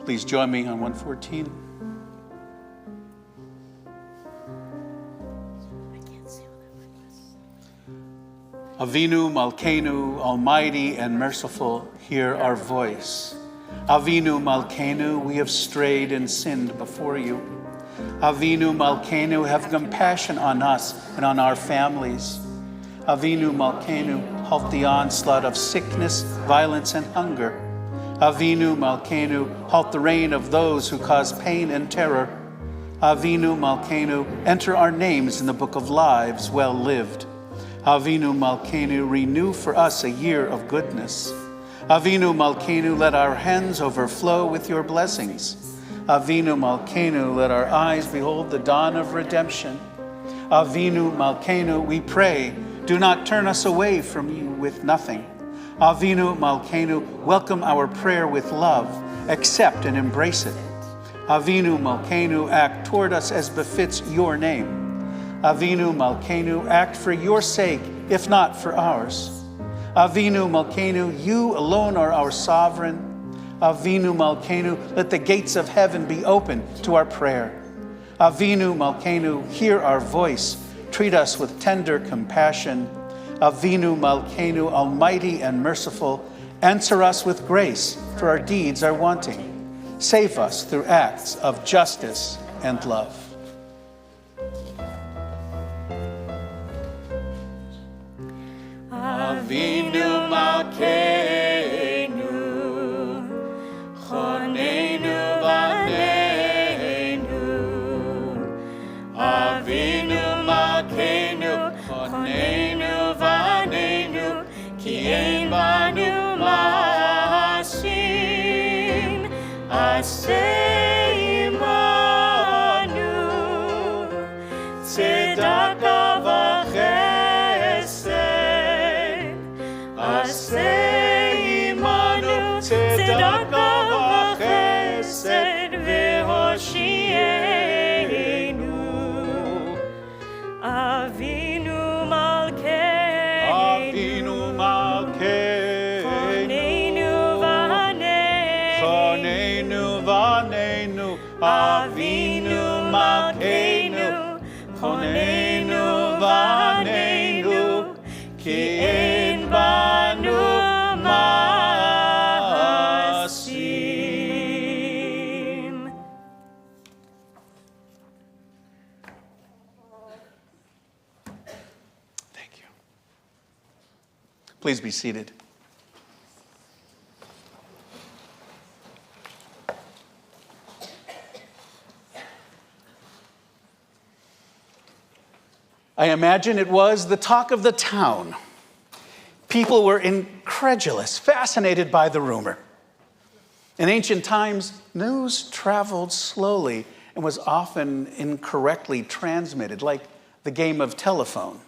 Please join me on 114. Avinu Malkeinu, Almighty and merciful, hear our voice. Avinu Malkeinu, we have strayed and sinned before you. Avinu Malkeinu, have compassion on us and on our families. Avinu Malkeinu, halt the onslaught of sickness, violence, and hunger. Avinu Malkeinu, halt the reign of those who cause pain and terror. Avinu Malkeinu, enter our names in the book of lives well lived. Avinu Malkeinu, renew for us a year of goodness. Avinu Malkeinu, let our hands overflow with your blessings. Avinu Malkeinu, let our eyes behold the dawn of redemption. Avinu Malkeinu, we pray, do not turn us away from you with nothing. Avinu Malkeinu, welcome our prayer with love, accept and embrace it. Avinu Malkeinu, act toward us as befits your name. Avinu Malkeinu, act for your sake, if not for ours. Avinu Malkeinu, you alone are our sovereign. Avinu Malkeinu, let the gates of heaven be open to our prayer. Avinu Malkeinu, hear our voice, treat us with tender compassion. Avinu Malkeinu, almighty and merciful, answer us with grace, for our deeds are wanting. Save us through acts of justice and love. Avinu Malkeinu, Choneinu Vaneinu. Avinu Malkeinu, Choneinu Vaneinu, Ki ein banu ma'asim, Aseh imanu, Tzedaka v'chesed. Aseh imanu, tzedaka v'chesed, v'hoshienu. Avinu Malkeinu, Avinu Malkeinu, Choneinu Choneinu Vaneinu. Vanenu, Avinu Malkeinu, Choneinu Vanenu, Ki ein banu ma'asim. Thank you. Please be seated. I imagine it was the talk of the town. People were incredulous, fascinated by the rumor. In ancient times, news traveled slowly and was often incorrectly transmitted, like the game of telephone.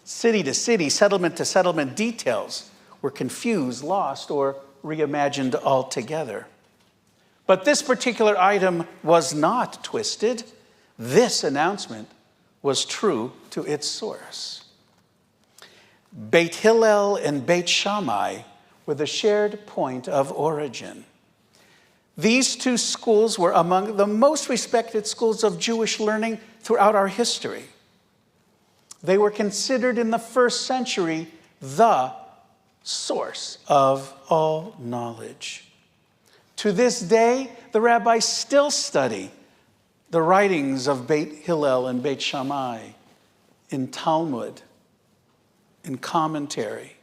City to city, settlement to settlement, details were confused, lost, or reimagined altogether. But this particular item was not twisted. This announcement was true to its source. Beit Hillel and Beit Shammai were the shared point of origin. These two schools were among the most respected schools of Jewish learning throughout our history. They were considered in the first century the source of all knowledge. To this day, the rabbis still study the writings of Beit Hillel and Beit Shammai in Talmud, in commentary,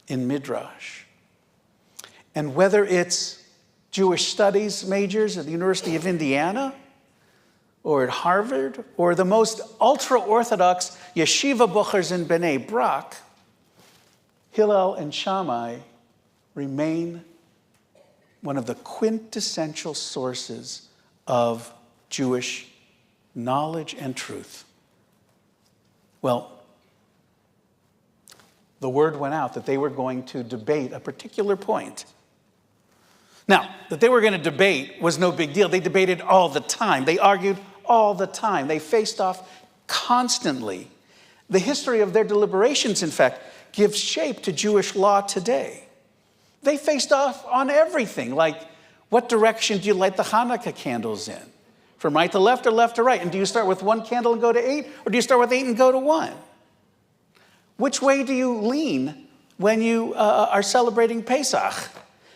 in Midrash. And whether it's Jewish studies majors at the University of Indiana, or at Harvard, or the most ultra-Orthodox yeshiva buchers in Bnei Brak, Hillel and Shammai remain one of the quintessential sources of Jewish knowledge and truth. Well, the word went out that they were going to debate a particular point. Now, that they were going to debate was no big deal. They debated all the time. They argued all the time. They faced off constantly. The history of their deliberations, in fact, gives shape to Jewish law today. They faced off on everything, like what direction do you light the Hanukkah candles in? From right to left or left to right? And do you start with one candle and go to 8? Or do you start with 8 and go to 1? Which way do you lean when you are celebrating Pesach?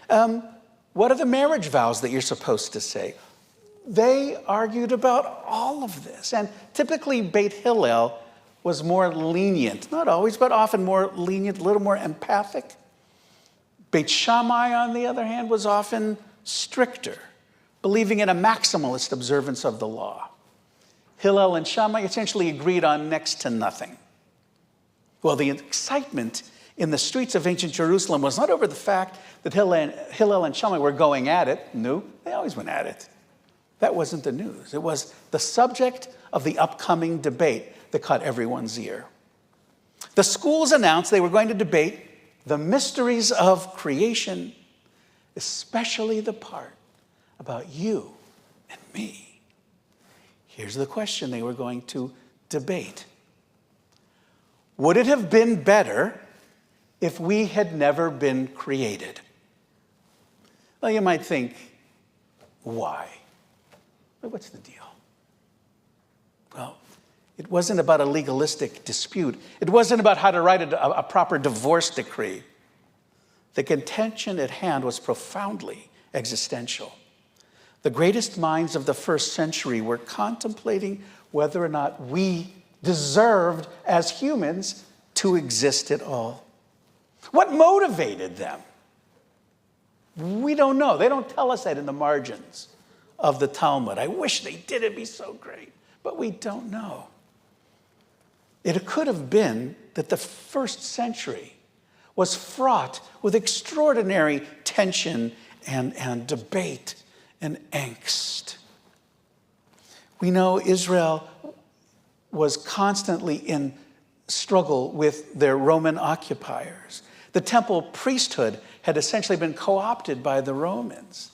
What are the marriage vows that you're supposed to say? They argued about all of this. And typically Beit Hillel was more lenient. Not always, but often more lenient, a little more empathic. Beit Shammai, on the other hand, was often stricter, believing in a maximalist observance of the law. Hillel and Shammai essentially agreed on next to nothing. Well, the excitement in the streets of ancient Jerusalem was not over the fact that Hillel and Shammai were going at it. No, they always went at it. That wasn't the news. It was the subject of the upcoming debate that caught everyone's ear. The schools announced they were going to debate the mysteries of creation, especially the part about you and me. Here's the question they were going to debate. Would it have been better if we had never been created? Well, you might think, why? But what's the deal? Well, it wasn't about a legalistic dispute. It wasn't about how to write a proper divorce decree. The contention at hand was profoundly existential. The greatest minds of the first century were contemplating whether or not we deserved as humans to exist at all. What motivated them? We don't know. They don't tell us that in the margins of the Talmud. I wish they did. It'd be so great. But we don't know. It could have been that the first century was fraught with extraordinary tension and debate and angst. We know Israel was constantly in struggle with their Roman occupiers. The temple priesthood had essentially been co-opted by the Romans.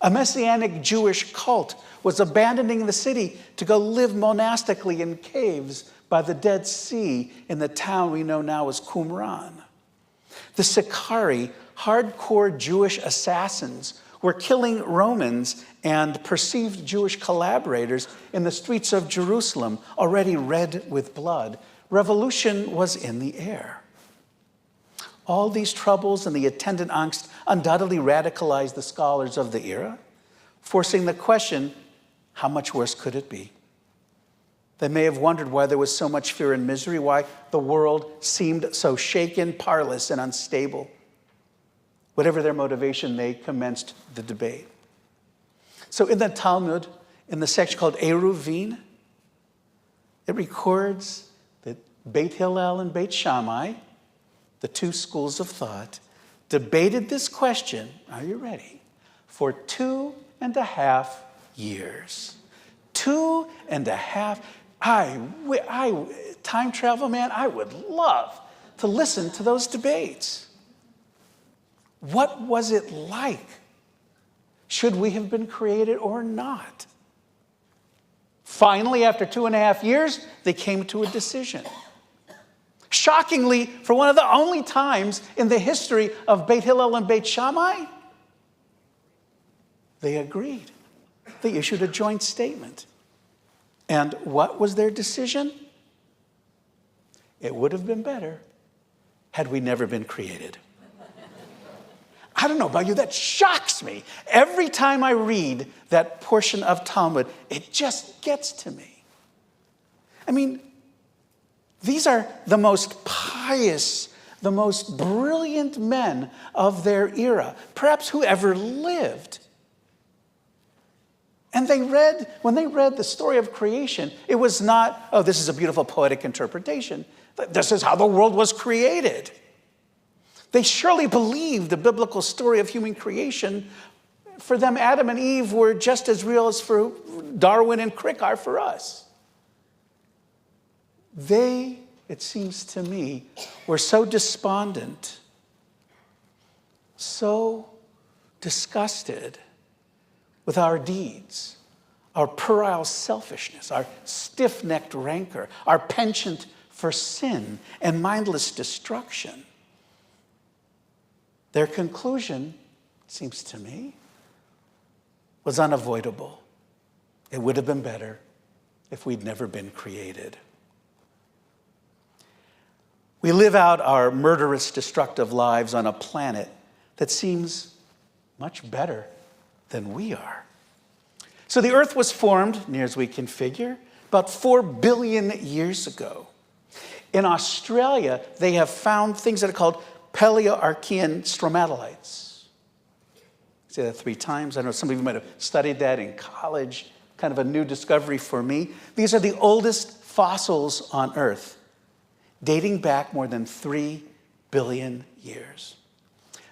A messianic Jewish cult was abandoning the city to go live monastically in caves by the Dead Sea in the town we know now as Qumran. The Sicarii, hardcore Jewish assassins, were killing Romans and perceived Jewish collaborators in the streets of Jerusalem, already red with blood. Revolution was in the air. All these troubles and the attendant angst undoubtedly radicalized the scholars of the era, forcing the question, how much worse could it be? They may have wondered why there was so much fear and misery, why the world seemed so shaken, parlous, and unstable. Whatever their motivation, they commenced the debate. So in the Talmud, in the section called Eruvin, it records that Beit Hillel and Beit Shammai, the two schools of thought, debated this question, are you ready, for 2.5 years. 2.5. Time travel, man, I would love to listen to those debates. What was it like? Should we have been created or not? Finally, after 2.5 years, they came to a decision. Shockingly, for one of the only times in the history of Beit Hillel and Beit Shammai, they agreed. They issued a joint statement. And what was their decision? It would have been better had we never been created. I don't know about you, that shocks me. Every time I read that portion of Talmud, it just gets to me. I mean, these are the most pious, the most brilliant men of their era, perhaps who ever lived. And when they read the story of creation, it was not, oh, this is a beautiful poetic interpretation. This is how the world was created. They surely believed the biblical story of human creation. For them, Adam and Eve were just as real as for Darwin and Crick are for us. They, it seems to me, were so despondent, so disgusted with our deeds, our puerile selfishness, our stiff-necked rancor, our penchant for sin and mindless destruction. Their conclusion, seems to me, was unavoidable. It would have been better if we'd never been created. We live out our murderous, destructive lives on a planet that seems much better than we are. So the earth was formed, near as we can figure, about 4 billion years ago. In Australia, they have found things that are called Paleoarchean stromatolites. I say that 3 times. I know some of you might have studied that in college. Kind of a new discovery for me. These are the oldest fossils on Earth, dating back more than 3 billion years.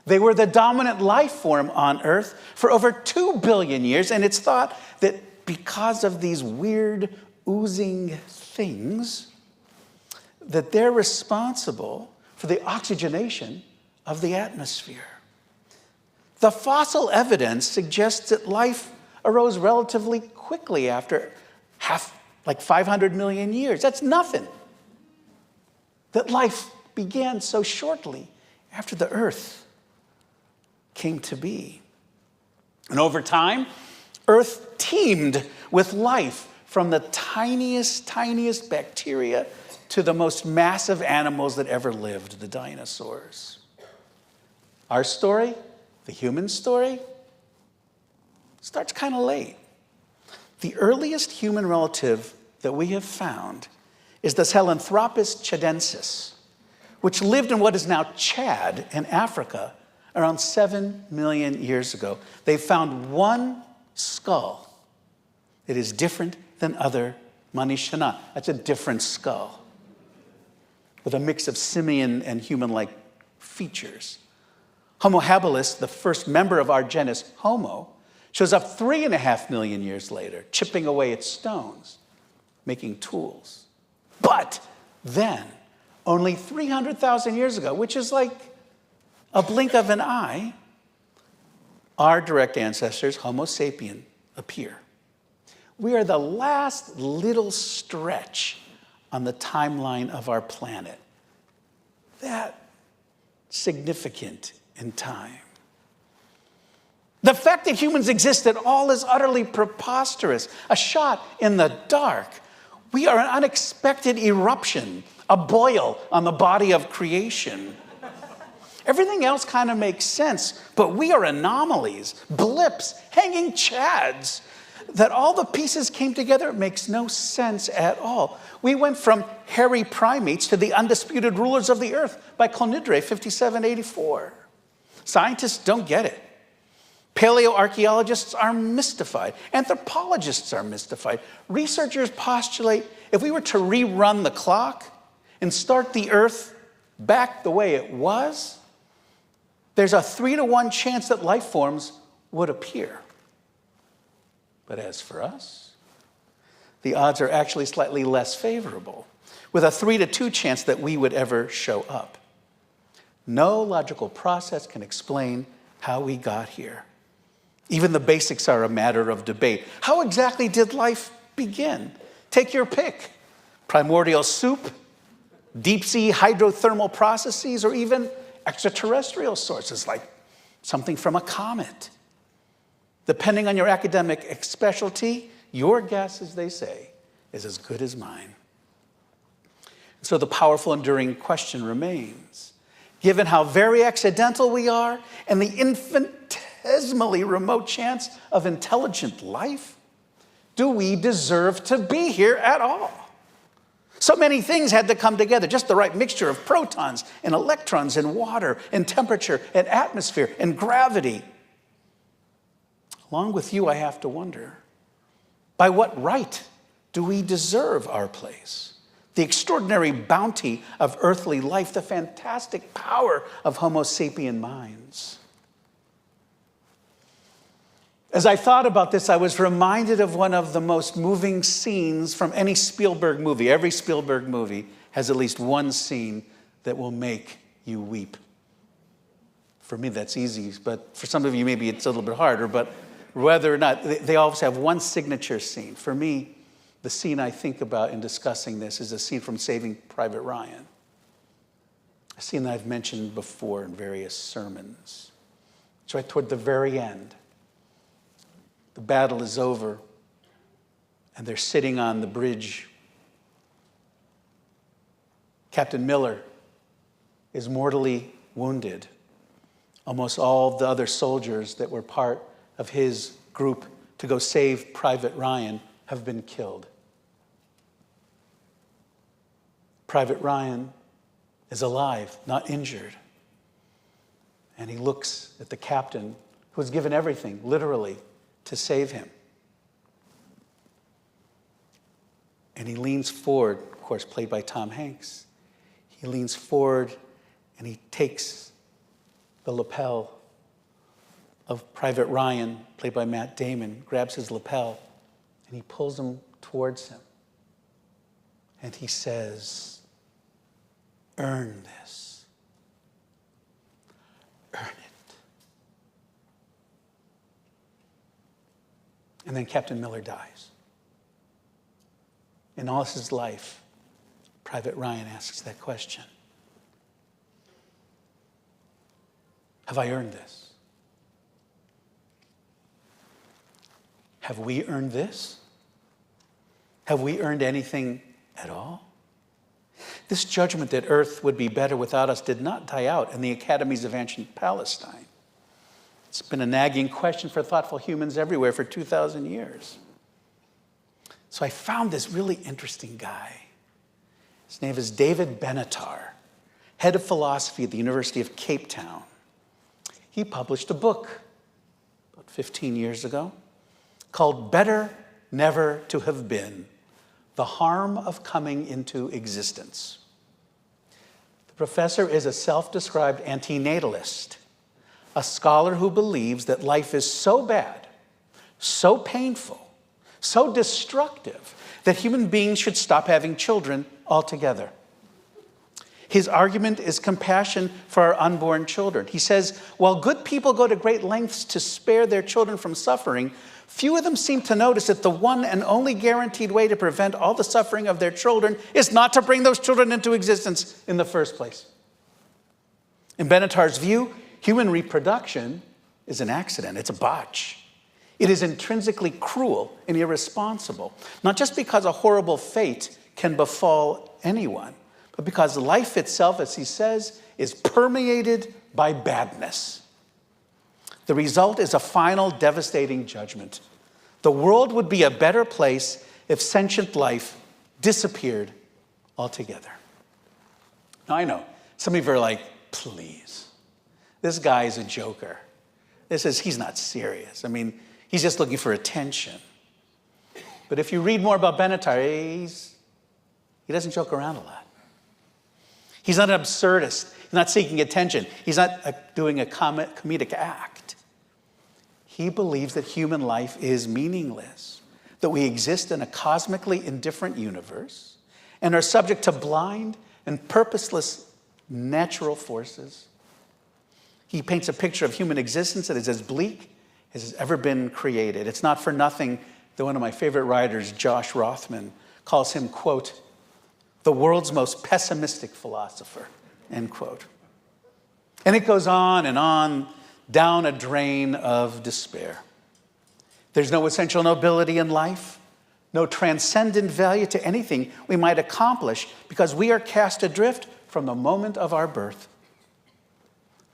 They were the dominant life form on Earth for over 2 billion years, and it's thought that because of these weird oozing things, that they're responsible for the oxygenation of the atmosphere. The fossil evidence suggests that life arose relatively quickly after 500 million years. That's nothing. That life began so shortly after the earth came to be. And over time, earth teemed with life, from the tiniest bacteria to the most massive animals that ever lived, the dinosaurs. Our story, the human story, starts kind of late. The earliest human relative that we have found is the Sahelanthropus chadensis, which lived in what is now Chad in Africa around 7 million years ago. They found one skull that is different than other Manishana. That's a different skull with a mix of simian and human-like features. Homo habilis, the first member of our genus Homo, shows up 3.5 million years later, chipping away at stones, making tools. But then, only 300,000 years ago, which is like a blink of an eye, our direct ancestors, Homo sapien, appear. We are the last little stretch on the timeline of our planet. That significant in time. The fact that humans exist at all is utterly preposterous. A shot in the dark. We are an unexpected eruption, a boil on the body of creation. Everything else kind of makes sense, but we are anomalies, blips, hanging chads. That all the pieces came together makes no sense at all. We went from hairy primates to the undisputed rulers of the earth by Kol Nidre 5784. Scientists don't get it. Paleoarchaeologists are mystified. Anthropologists are mystified. Researchers postulate if we were to rerun the clock and start the earth back the way it was, there's a 3-to-1 chance that life forms would appear. But as for us, the odds are actually slightly less favorable, with a 3-to-2 chance that we would ever show up. No logical process can explain how we got here. Even the basics are a matter of debate. How exactly did life begin? Take your pick. Primordial soup, deep-sea hydrothermal processes, or even extraterrestrial sources like something from a comet. Depending on your academic specialty, your guess, as they say, is as good as mine. So the powerful, enduring question remains. Given how very accidental we are and the infinitesimally remote chance of intelligent life, do we deserve to be here at all? So many things had to come together, just the right mixture of protons and electrons and water and temperature and atmosphere and gravity. Along with you, I have to wonder, by what right do we deserve our place? The extraordinary bounty of earthly life, the fantastic power of Homo sapien minds. As I thought about this, I was reminded of one of the most moving scenes from any Spielberg movie. Every Spielberg movie has at least one scene that will make you weep. For me, that's easy, but for some of you, maybe it's a little bit harder, but whether or not, they always have one signature scene. For me, the scene I think about in discussing this is a scene from Saving Private Ryan. A scene that I've mentioned before in various sermons. It's right toward the very end. The battle is over, and they're sitting on the bridge. Captain Miller is mortally wounded. Almost all the other soldiers that were part of his group to go save Private Ryan have been killed. Private Ryan is alive, not injured. And he looks at the captain who has given everything, literally, to save him. And he leans forward, of course, played by Tom Hanks. He leans forward and he takes the lapel of Private Ryan, played by Matt Damon, grabs his lapel, and he pulls him towards him. And he says, earn this. Earn it. And then Captain Miller dies. In all his life, Private Ryan asks that question. Have I earned this? Have we earned this? Have we earned anything at all? This judgment that earth would be better without us did not die out in the academies of ancient Palestine. It's been a nagging question for thoughtful humans everywhere for 2,000 years. So I found this really interesting guy. His name is David Benatar, head of philosophy at the University of Cape Town. He published a book about 15 years ago called Better Never to Have Been: The Harm of Coming into Existence. The professor is a self-described antinatalist, a scholar who believes that life is so bad, so painful, so destructive that human beings should stop having children altogether. His argument is compassion for our unborn children. He says, while good people go to great lengths to spare their children from suffering, few of them seem to notice that the one and only guaranteed way to prevent all the suffering of their children is not to bring those children into existence in the first place. In Benatar's view, human reproduction is an accident. It's a botch. It is intrinsically cruel and irresponsible, not just because a horrible fate can befall anyone, but because life itself, as he says, is permeated by badness. The result is a final devastating judgment. The world would be a better place if sentient life disappeared altogether. Now I know, some of you are like, please, this guy is a joker. He's not serious. I mean, he's just looking for attention. But if you read more about Benatar, he doesn't joke around a lot. He's not an absurdist. He's not seeking attention. He's not doing a comedic act. He believes that human life is meaningless, that we exist in a cosmically indifferent universe and are subject to blind and purposeless natural forces. He paints a picture of human existence that is as bleak as has ever been created. It's not for nothing that one of my favorite writers, Josh Rothman, calls him, quote, the world's most pessimistic philosopher, end quote. And it goes on, down a drain of despair. There's no essential nobility in life, no transcendent value to anything we might accomplish because we are cast adrift from the moment of our birth.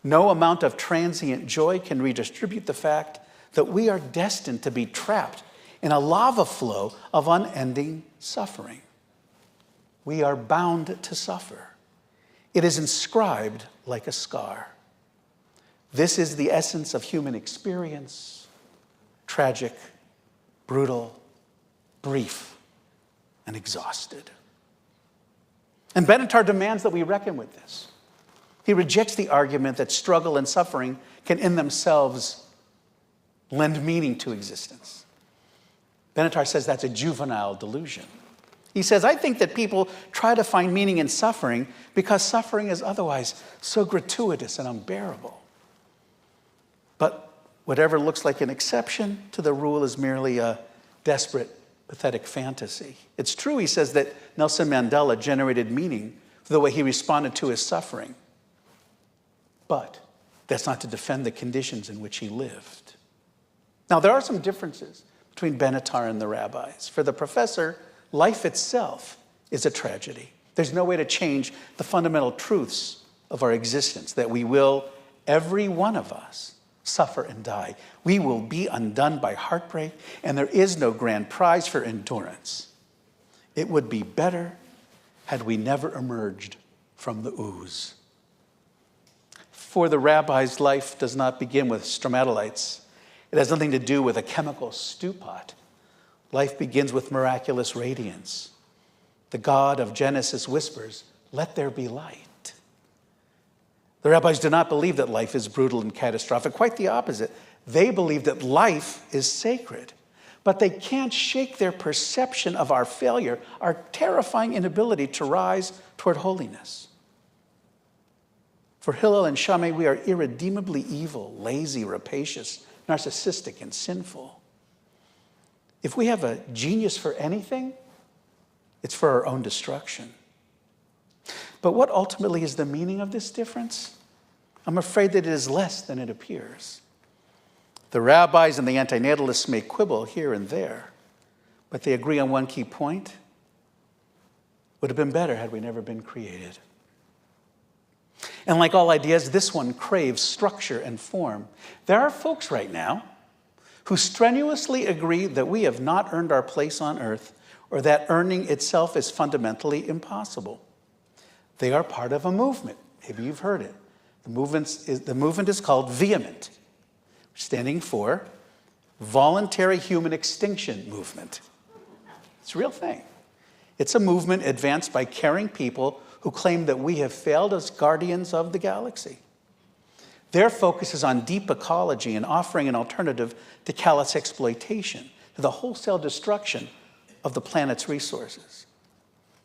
No amount of transient joy can redistribute the fact that we are destined to be trapped in a lava flow of unending suffering. We are bound to suffer. It is inscribed like a scar. This is the essence of human experience: tragic, brutal, brief, and exhausted. And Benatar demands that we reckon with this. He rejects the argument that struggle and suffering can in themselves lend meaning to existence. Benatar says that's a juvenile delusion. He says, I think that people try to find meaning in suffering because suffering is otherwise so gratuitous and unbearable. But whatever looks like an exception to the rule is merely a desperate, pathetic fantasy. It's true, he says, that Nelson Mandela generated meaning for the way he responded to his suffering. But that's not to defend the conditions in which he lived. Now, there are some differences between Benatar and the rabbis. For the professor, life itself is a tragedy. There's no way to change the fundamental truths of our existence, that we will, every one of us, suffer and die. We will be undone by heartbreak, and there is no grand prize for endurance. It would be better had we never emerged from the ooze. For the rabbis, life does not begin with stromatolites. It has nothing to do with a chemical stew pot. Life begins with miraculous radiance. The God of Genesis whispers, let there be light. The rabbis do not believe that life is brutal and catastrophic. Quite the opposite. They believe that life is sacred. but they can't shake their perception of our failure, our terrifying inability to rise toward holiness. For Hillel and Shammai, we are irredeemably evil, lazy, rapacious, narcissistic, and sinful. If we have a genius for anything, it's for our own destruction. But what ultimately is the meaning of this difference? I'm afraid that it is less than it appears. The rabbis and the antinatalists may quibble here and there, but they agree on one key point. It would have been better had we never been created. And like all ideas, this one craves structure and form. There are folks right now who strenuously agree that we have not earned our place on earth, or that earning itself is fundamentally impossible. They are part of a movement. Maybe you've heard it. The movement is called Vehement, standing for Voluntary Human Extinction Movement. It's a real thing. It's a movement advanced by caring people who claim that we have failed as guardians of the galaxy. Their focus is on deep ecology and offering an alternative to callous exploitation, to the wholesale destruction of the planet's resources.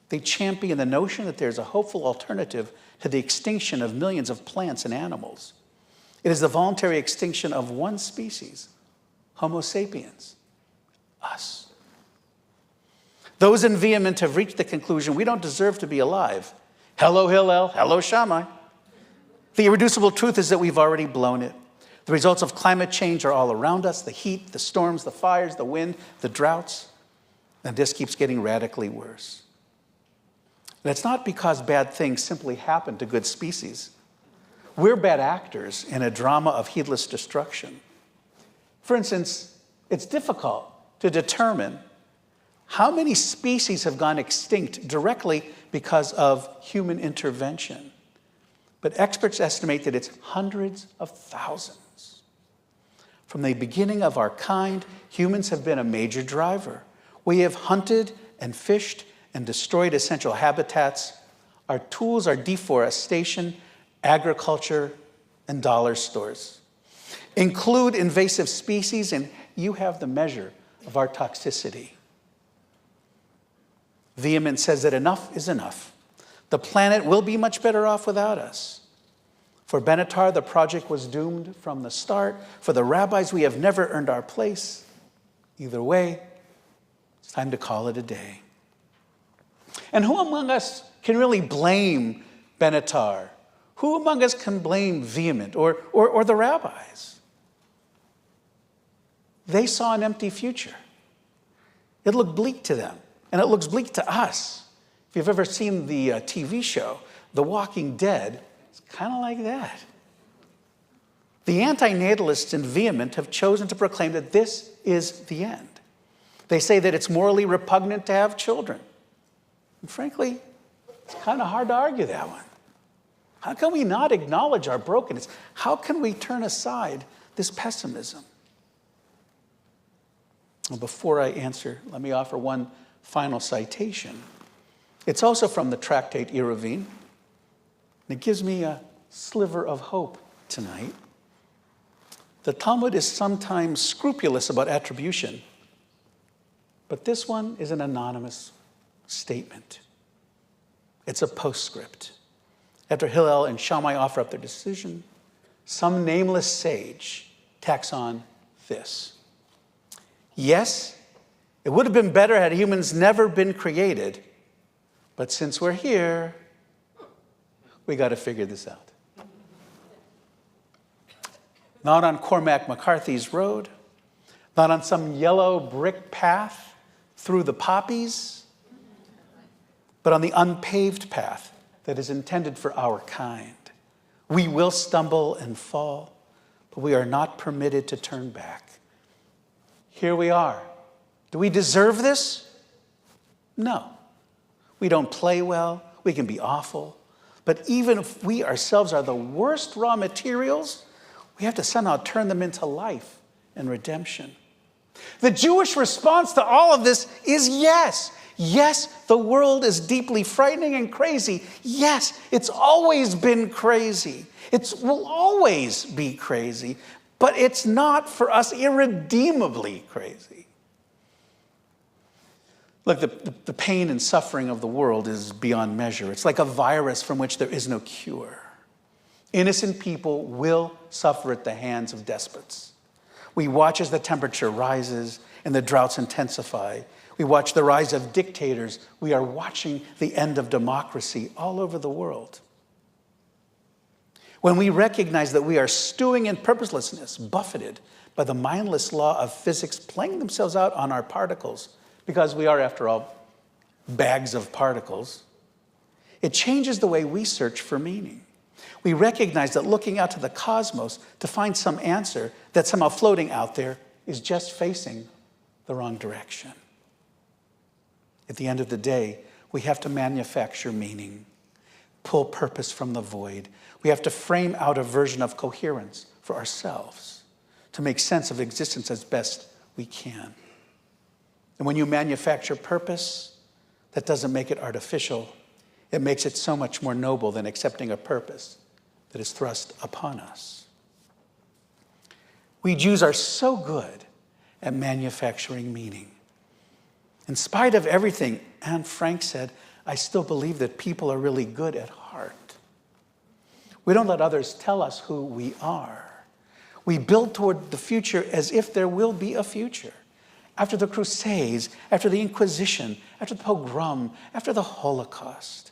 They champion the notion that there's a hopeful alternative to the extinction of millions of plants and animals. It is the voluntary extinction of one species, Homo sapiens, us. Those in Vehement have reached the conclusion we don't deserve to be alive. Hello, Hillel. Hello, Shammai. The irreducible truth is that we've already blown it. The results of climate change are all around us: the heat, the storms, the fires, the wind, the droughts. And this keeps getting radically worse. And it's not because bad things simply happen to good species. We're bad actors in a drama of heedless destruction. For instance, it's difficult to determine how many species have gone extinct directly because of human intervention. But experts estimate that it's hundreds of thousands. From the beginning of our kind, humans have been a major driver. We have hunted and fished and destroyed essential habitats. Our tools are deforestation, agriculture, and dollar stores. Include invasive species, and you have the measure of our toxicity. Vehement says that enough is enough. The planet will be much better off without us. For Benatar, the project was doomed from the start. For the rabbis, we have never earned our place. Either way, it's time to call it a day. And who among us can really blame Benatar? Who among us can blame Vehement or the rabbis? They saw an empty future. It looked bleak to them, and it looks bleak to us. If you've ever seen the TV show, The Walking Dead, it's kind of like that. The antinatalists in Vehement have chosen to proclaim that this is the end. They say that it's morally repugnant to have children. And frankly, it's kind of hard to argue that one. How can we not acknowledge our brokenness? How can we turn aside this pessimism? Well, before I answer, let me offer one final citation. It's also from the tractate Erev, and it gives me a sliver of hope tonight. The Talmud is sometimes scrupulous about attribution, but this one is an anonymous statement. It's a postscript. After Hillel and Shammai offer up their decision, some nameless sage tacks on this. Yes, it would have been better had humans never been created, but since we're here, we got to figure this out. Not on Cormac McCarthy's road, not on some yellow brick path through the poppies, but on the unpaved path that is intended for our kind. We will stumble and fall, but we are not permitted to turn back. Here we are. Do we deserve this? No. We don't play well. We can be awful. But even if we ourselves are the worst raw materials, we have to somehow turn them into life and redemption. The Jewish response to all of this is yes. Yes, the world is deeply frightening and crazy. Yes, it's always been crazy. It will always be crazy, but it's not for us irredeemably crazy. Look, the pain and suffering of the world is beyond measure. It's like a virus from which there is no cure. Innocent people will suffer at the hands of despots. We watch as the temperature rises and the droughts intensify. We watch the rise of dictators. We are watching the end of democracy all over the world. When we recognize that we are stewing in purposelessness, buffeted by the mindless law of physics playing themselves out on our particles, because we are, after all, bags of particles, it changes the way we search for meaning. We recognize that looking out to the cosmos to find some answer that's somehow floating out there is just facing the wrong direction. At the end of the day, we have to manufacture meaning, pull purpose from the void. We have to frame out a version of coherence for ourselves to make sense of existence as best we can. And when you manufacture purpose, that doesn't make it artificial. It makes it so much more noble than accepting a purpose that is thrust upon us. We Jews are so good at manufacturing meaning. In spite of everything, Anne Frank said, I still believe that people are really good at heart. We don't let others tell us who we are. We build toward the future as if there will be a future. After the Crusades, after the Inquisition, after the pogrom, after the Holocaust.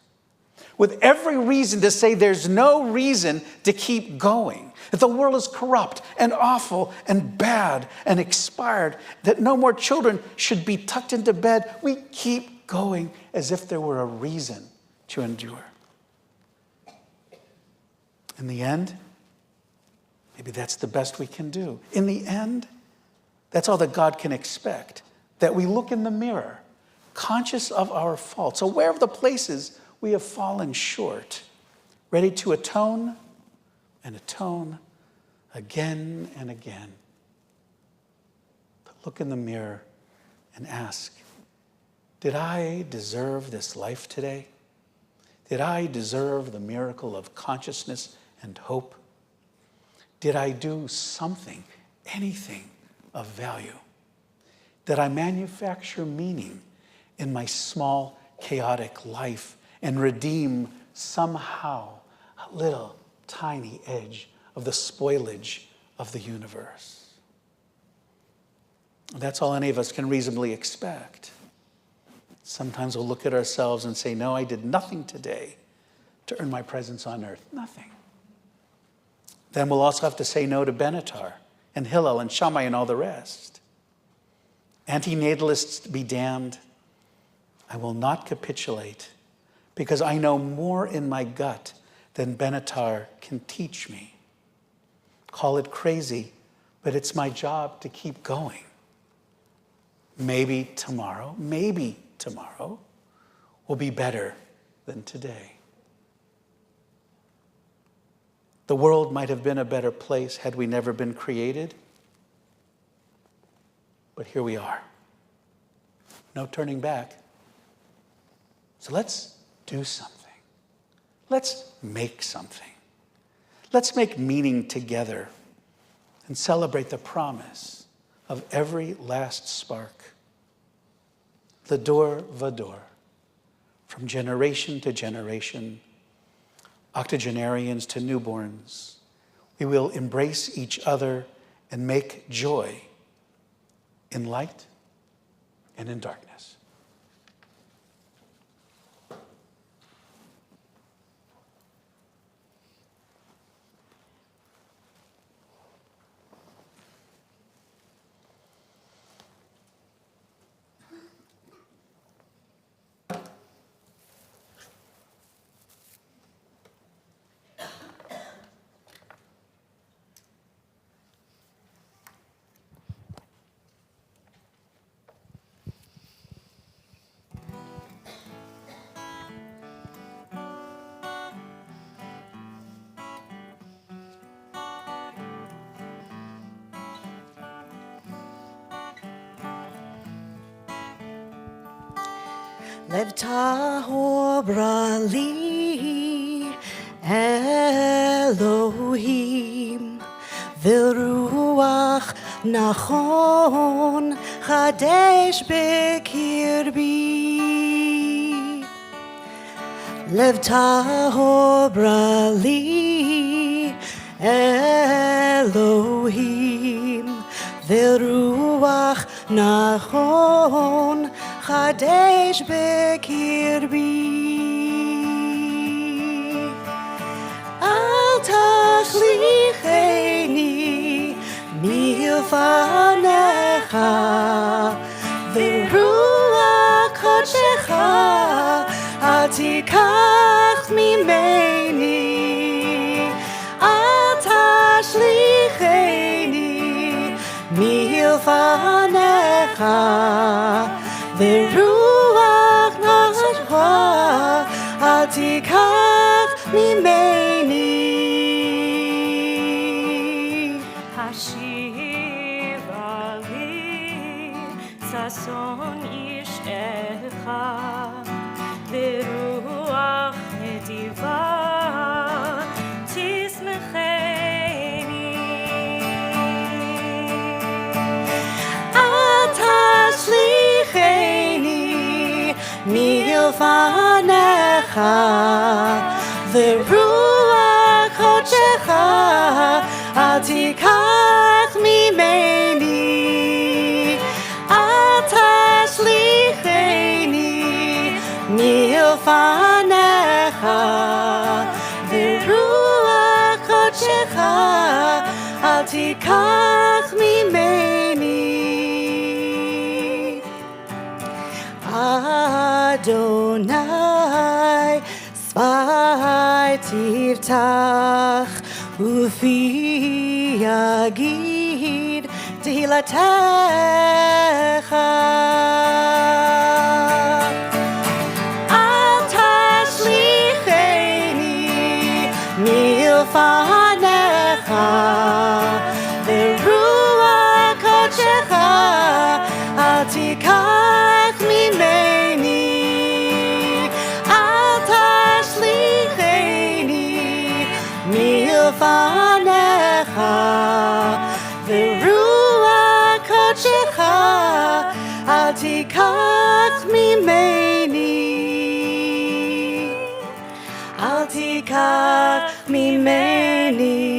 With every reason to say there's no reason to keep going. That the world is corrupt and awful and bad and expired. That no more children should be tucked into bed. We keep going as if there were a reason to endure. In the end, maybe that's the best we can do. In the end, that's all that God can expect. That we look in the mirror, conscious of our faults, aware of the places we have fallen short, ready to atone and atone again and again. But look in the mirror and ask, did I deserve this life today? Did I deserve the miracle of consciousness and hope? Did I do something, anything of value? Did I manufacture meaning in my small, chaotic life and redeem somehow a little tiny edge of the spoilage of the universe? That's all any of us can reasonably expect. Sometimes we'll look at ourselves and say, no, I did nothing today to earn my presence on earth. Nothing. Then we'll also have to say no to Benatar and Hillel and Shammai and all the rest. Antinatalists be damned. I will not capitulate because I know more in my gut than Benatar can teach me. Call it crazy, but it's my job to keep going. Maybe tomorrow will be better than today. The world might have been a better place had we never been created. But here we are. No turning back. So let's do something. Let's make something. Let's make meaning together and celebrate the promise of every last spark. L'dor v'dor, from generation to generation, octogenarians to newborns, we will embrace each other and make joy in light and in darkness. Lev tahor brali Elohim V'ruach נכון, חדש בקרבי. לב טהור ברא לי אלוהים, ורוח נכון חדש בקרבי. אל תשליכני מלפניך, ורוח קודשך אל תיקח ממני. אל תשליכני מלפניך, ורוח קודשך אל תיקח ממני. השיבה לי ששון אישך, ברוח נדיבה תשמחני. אל תשליכני מלפניך, ורוח קודשך אל תיקח ממני. אל תשליכני מלפניך, ורוח קודשך אל תיקח ממני. אדוני שפתי תפתח, ופי יגיד תהילתך. אל תשליכני מלפניך, ורוח קודשך אל תיקח ממני. אל תשליכני מלפניך, ורוח קודשך אל תיקח ממני. אל תיקח ממני.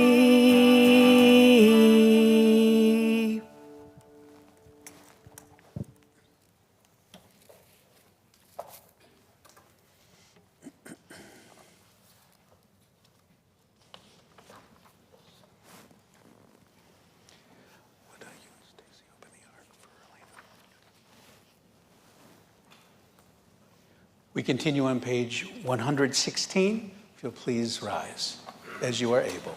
We continue on page 116. If you'll please rise as you are able.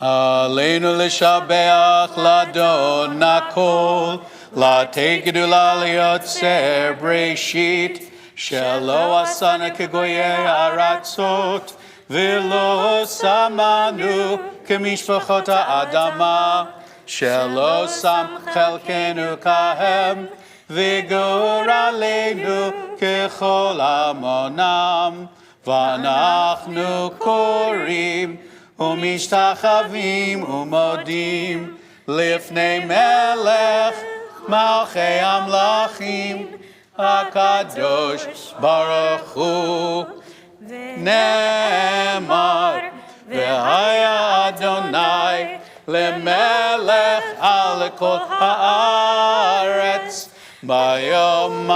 Aleinu l'shabeach ladon hakol, latei gedula liyotzer breshit, shelo asana kegoyei aratzot, v'lo samanu kemishpachot ha'adama, shelo sam chelkenu kahem, v'gor aleinu kechol amonam, v'anachnu korim, ומשתחווים ומודים לפני מלך מלכי המלכים הקדוש ברוך הוא. נאמר והיה אדוני למלך על כל הארץ ביום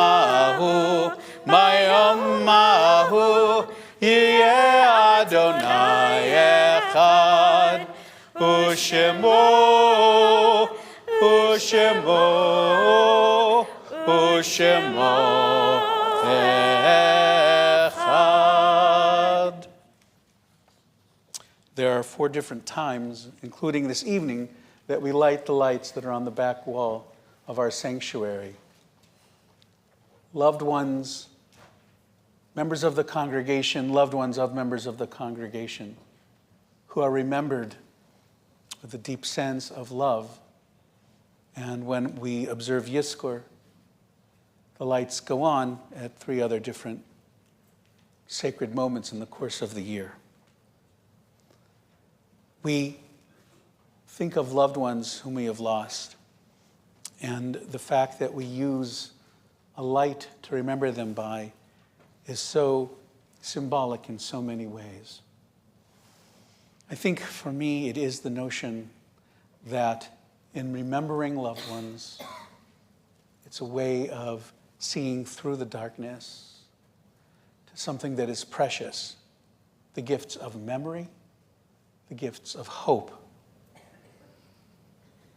ההוא יהיה אדוני אחד, ושמו אחד. There are 4 different times, including this evening, that we light the lights that are on the back wall of our sanctuary. Loved ones, members of the congregation, loved ones of members of the congregation, who are remembered with a deep sense of love. And when we observe Yizkor, the lights go on at 3 other different sacred moments in the course of the year. We think of loved ones whom we have lost, and the fact that we use a light to remember them by is so symbolic in so many ways. I think for me it is the notion that in remembering loved ones, it's a way of seeing through the darkness to something that is precious, the gifts of memory, the gifts of hope.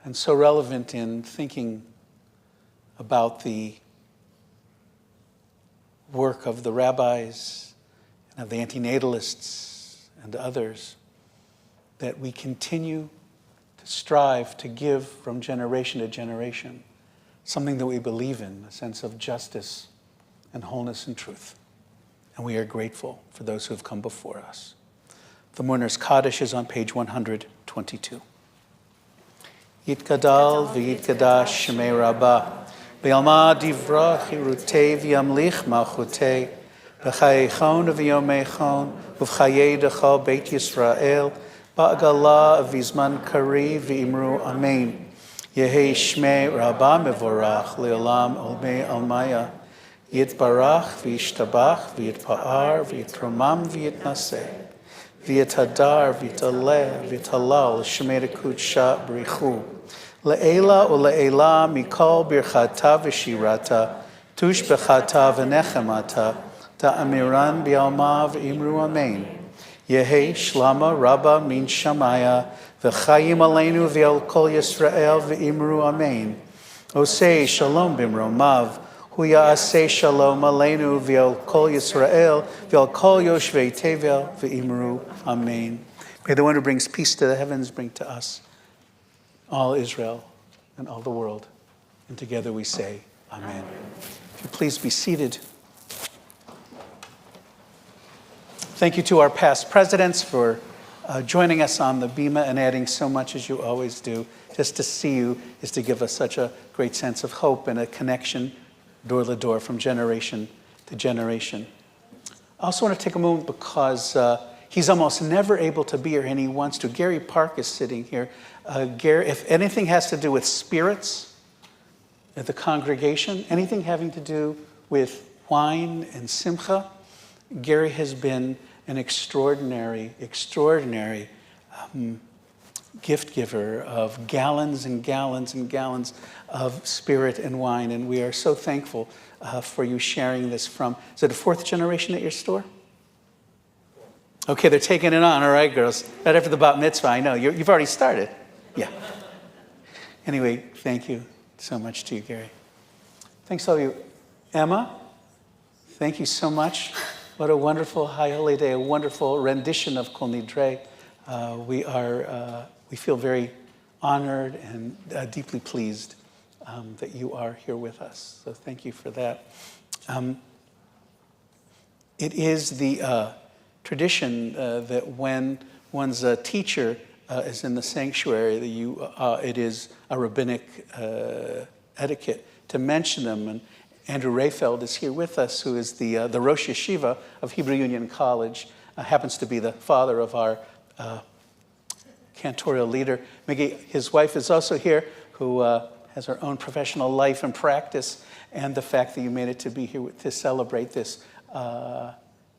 And so relevant in thinking about the work of the rabbis and of the antinatalists and others, that we continue to strive to give from generation to generation something that we believe in, a sense of justice and wholeness and truth. And we are grateful for those who have come before us. The Mourner's Kaddish is on page 122. Yitkadal v'yitkadash shemei rabbah, v'yalma divra chirutei v'yamlich malchutei, v'chayechon v'yomechon, v'chayei dechal beit Yisrael, ba'agala v'izman kari v'imru amen. Yehi shmei rabbah mevorach le'olam olmei almaya, yitbarach v'yishtabach v'yitpa'ar v'yitromam v'yitnaseh. V'yitadar, v'yitaleh, v'yitalal, shemei kudsha b'richu. Le'ela u'le'ela mikol birchata v'shirata, tush b'chata v'nechemata, ta'amiran b'alma v'imru amen. Yehi shlama rabba min shamaya, v'chayim aleinu v'al kol Yisrael v'imru amen. Osei shalom b'mromav, hu ya'aseh shalom aleinu v'al kol Yisrael v'al kol yoshvei tevel v'imru amen. May the one who brings peace to the heavens bring to us all Israel and all the world. And together we say, amen. If you please be seated. Thank you to our past presidents for joining us on the Bima and adding so much as you always do. Just to see you is to give us such a great sense of hope and a connection door to door from generation to generation. I also want to take a moment because he's almost never able to be here, and he wants to. Gary Park is sitting here. Gary, if anything has to do with spirits at the congregation, anything having to do with wine and simcha, Gary has been an extraordinary gift giver of gallons and gallons and gallons of spirit and wine, and we are so thankful for you sharing this from, is it a 4th generation at your store? Okay, they're taking it on. All right, girls. Right after the bat mitzvah, I know. You've already started. Yeah. Anyway, thank you so much to you, Gary. Thanks to all of you. Emma, thank you so much. What a wonderful High Holy Day, a wonderful rendition of Kol Nidre. We feel very honored and deeply pleased that you are here with us. So thank you for that. It is the tradition that when one's teacher is in the sanctuary, it is a rabbinic etiquette to mention them. And Andrew Rayfeld is here with us, who is the Rosh Yeshiva of Hebrew Union College, happens to be the father of our cantorial leader. Miggy, his wife, is also here, who has her own professional life and practice. And the fact that you made it to be here to celebrate this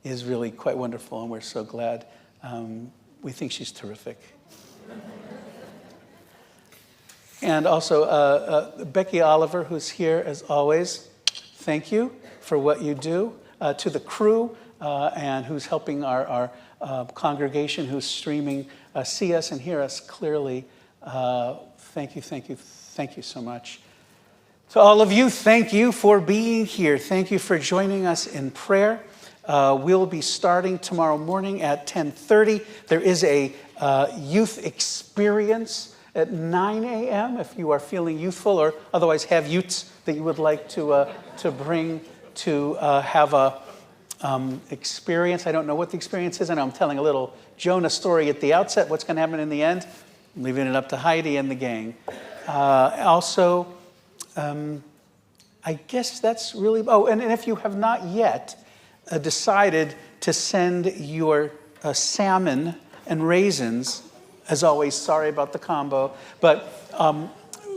is really quite wonderful, and we're so glad. We think she's terrific. And also Becky Oliver, who's here as always. Thank you for what you do. To the crew and who's helping our congregation, who's streaming, see us and hear us clearly. Thank you so much. To all of you, thank you for being here. Thank you for joining us in prayer. We'll be starting tomorrow morning at 10:30. There is a youth experience at 9 a.m. if you are feeling youthful or otherwise have youths that you would like to bring to have a experience. I don't know what the experience is. I know I'm telling a little Jonah story at the outset. What's going to happen in the end? I'm leaving it up to Heidi and the gang. Also, I guess that's really, oh, and if you have not yet decided to send your salmon and raisins, as always, sorry about the combo, but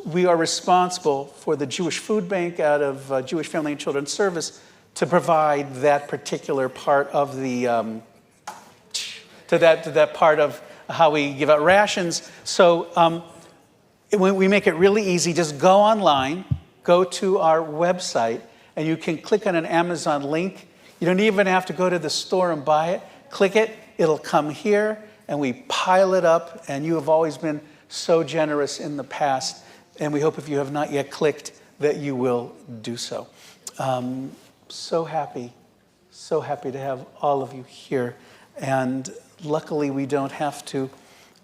we are responsible for the Jewish Food Bank out of Jewish Family and Children's Service to provide that particular part of the, to that part of how we give out rations. So we make it really easy. Just go online, go to our website, and you can click on an Amazon link. You don't even have to go to the store and buy it. Click it, it'll come here, and we pile it up, and you have always been so generous in the past, and we hope if you have not yet clicked that you will do so. So happy to have all of you here, and luckily we don't have to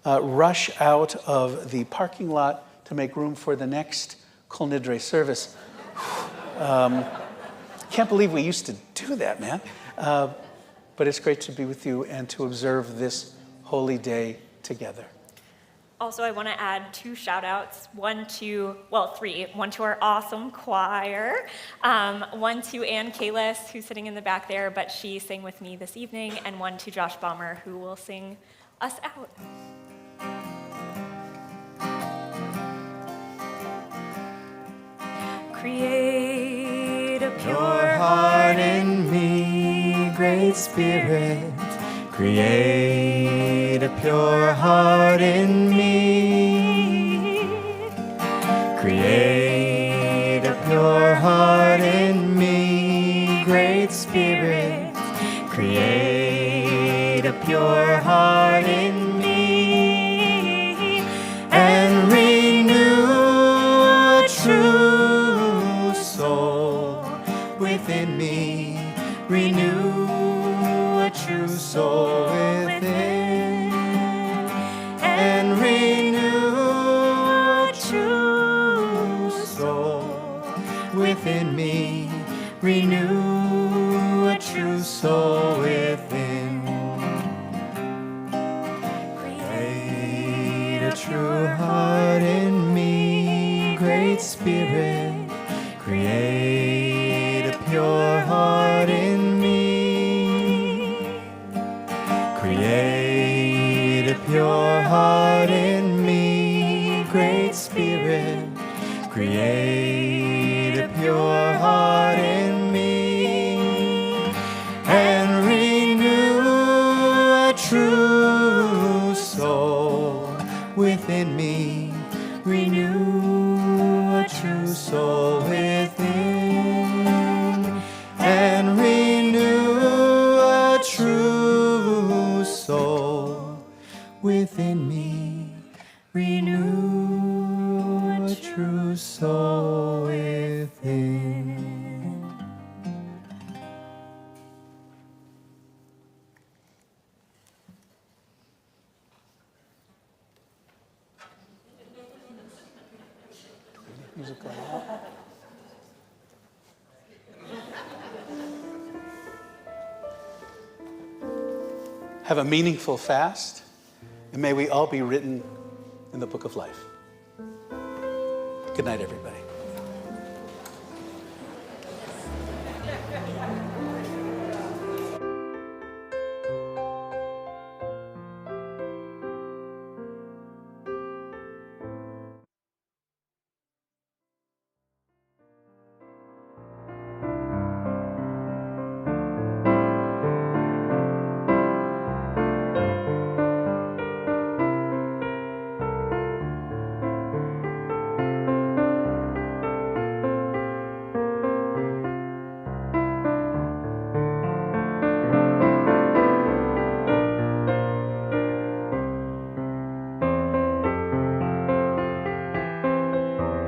rush out of the parking lot to make room for the next Kol Nidre service. Can't believe we used to do that, man. But it's great to be with you and to observe this holy day together. Also, I want to add 2 shout-outs, three. One to our awesome choir, one to Ann Kalis, who's sitting in the back there, but she sang with me this evening, and one to Josh Baumer, who will sing us out. Create a pure heart in me, Great Spirit. Create a pure heart in me. Create a pure heart in me, Great Spirit. Create a pure heart in me. And renew a true soul within me. Renew a true soul within, and renew a true soul within me. Renew a true soul within. Create a true heart in me, Great Spirit. Create a pure heart in me. Create a pure heart in me, Great Spirit. Create a pure heart in me. And renew a true soul within me. Renew a true soul within. And renew a true soul within me. Renew a true soul within. Musical. Have a meaningful fast, and may we all be written in the book of life. Good night, everybody.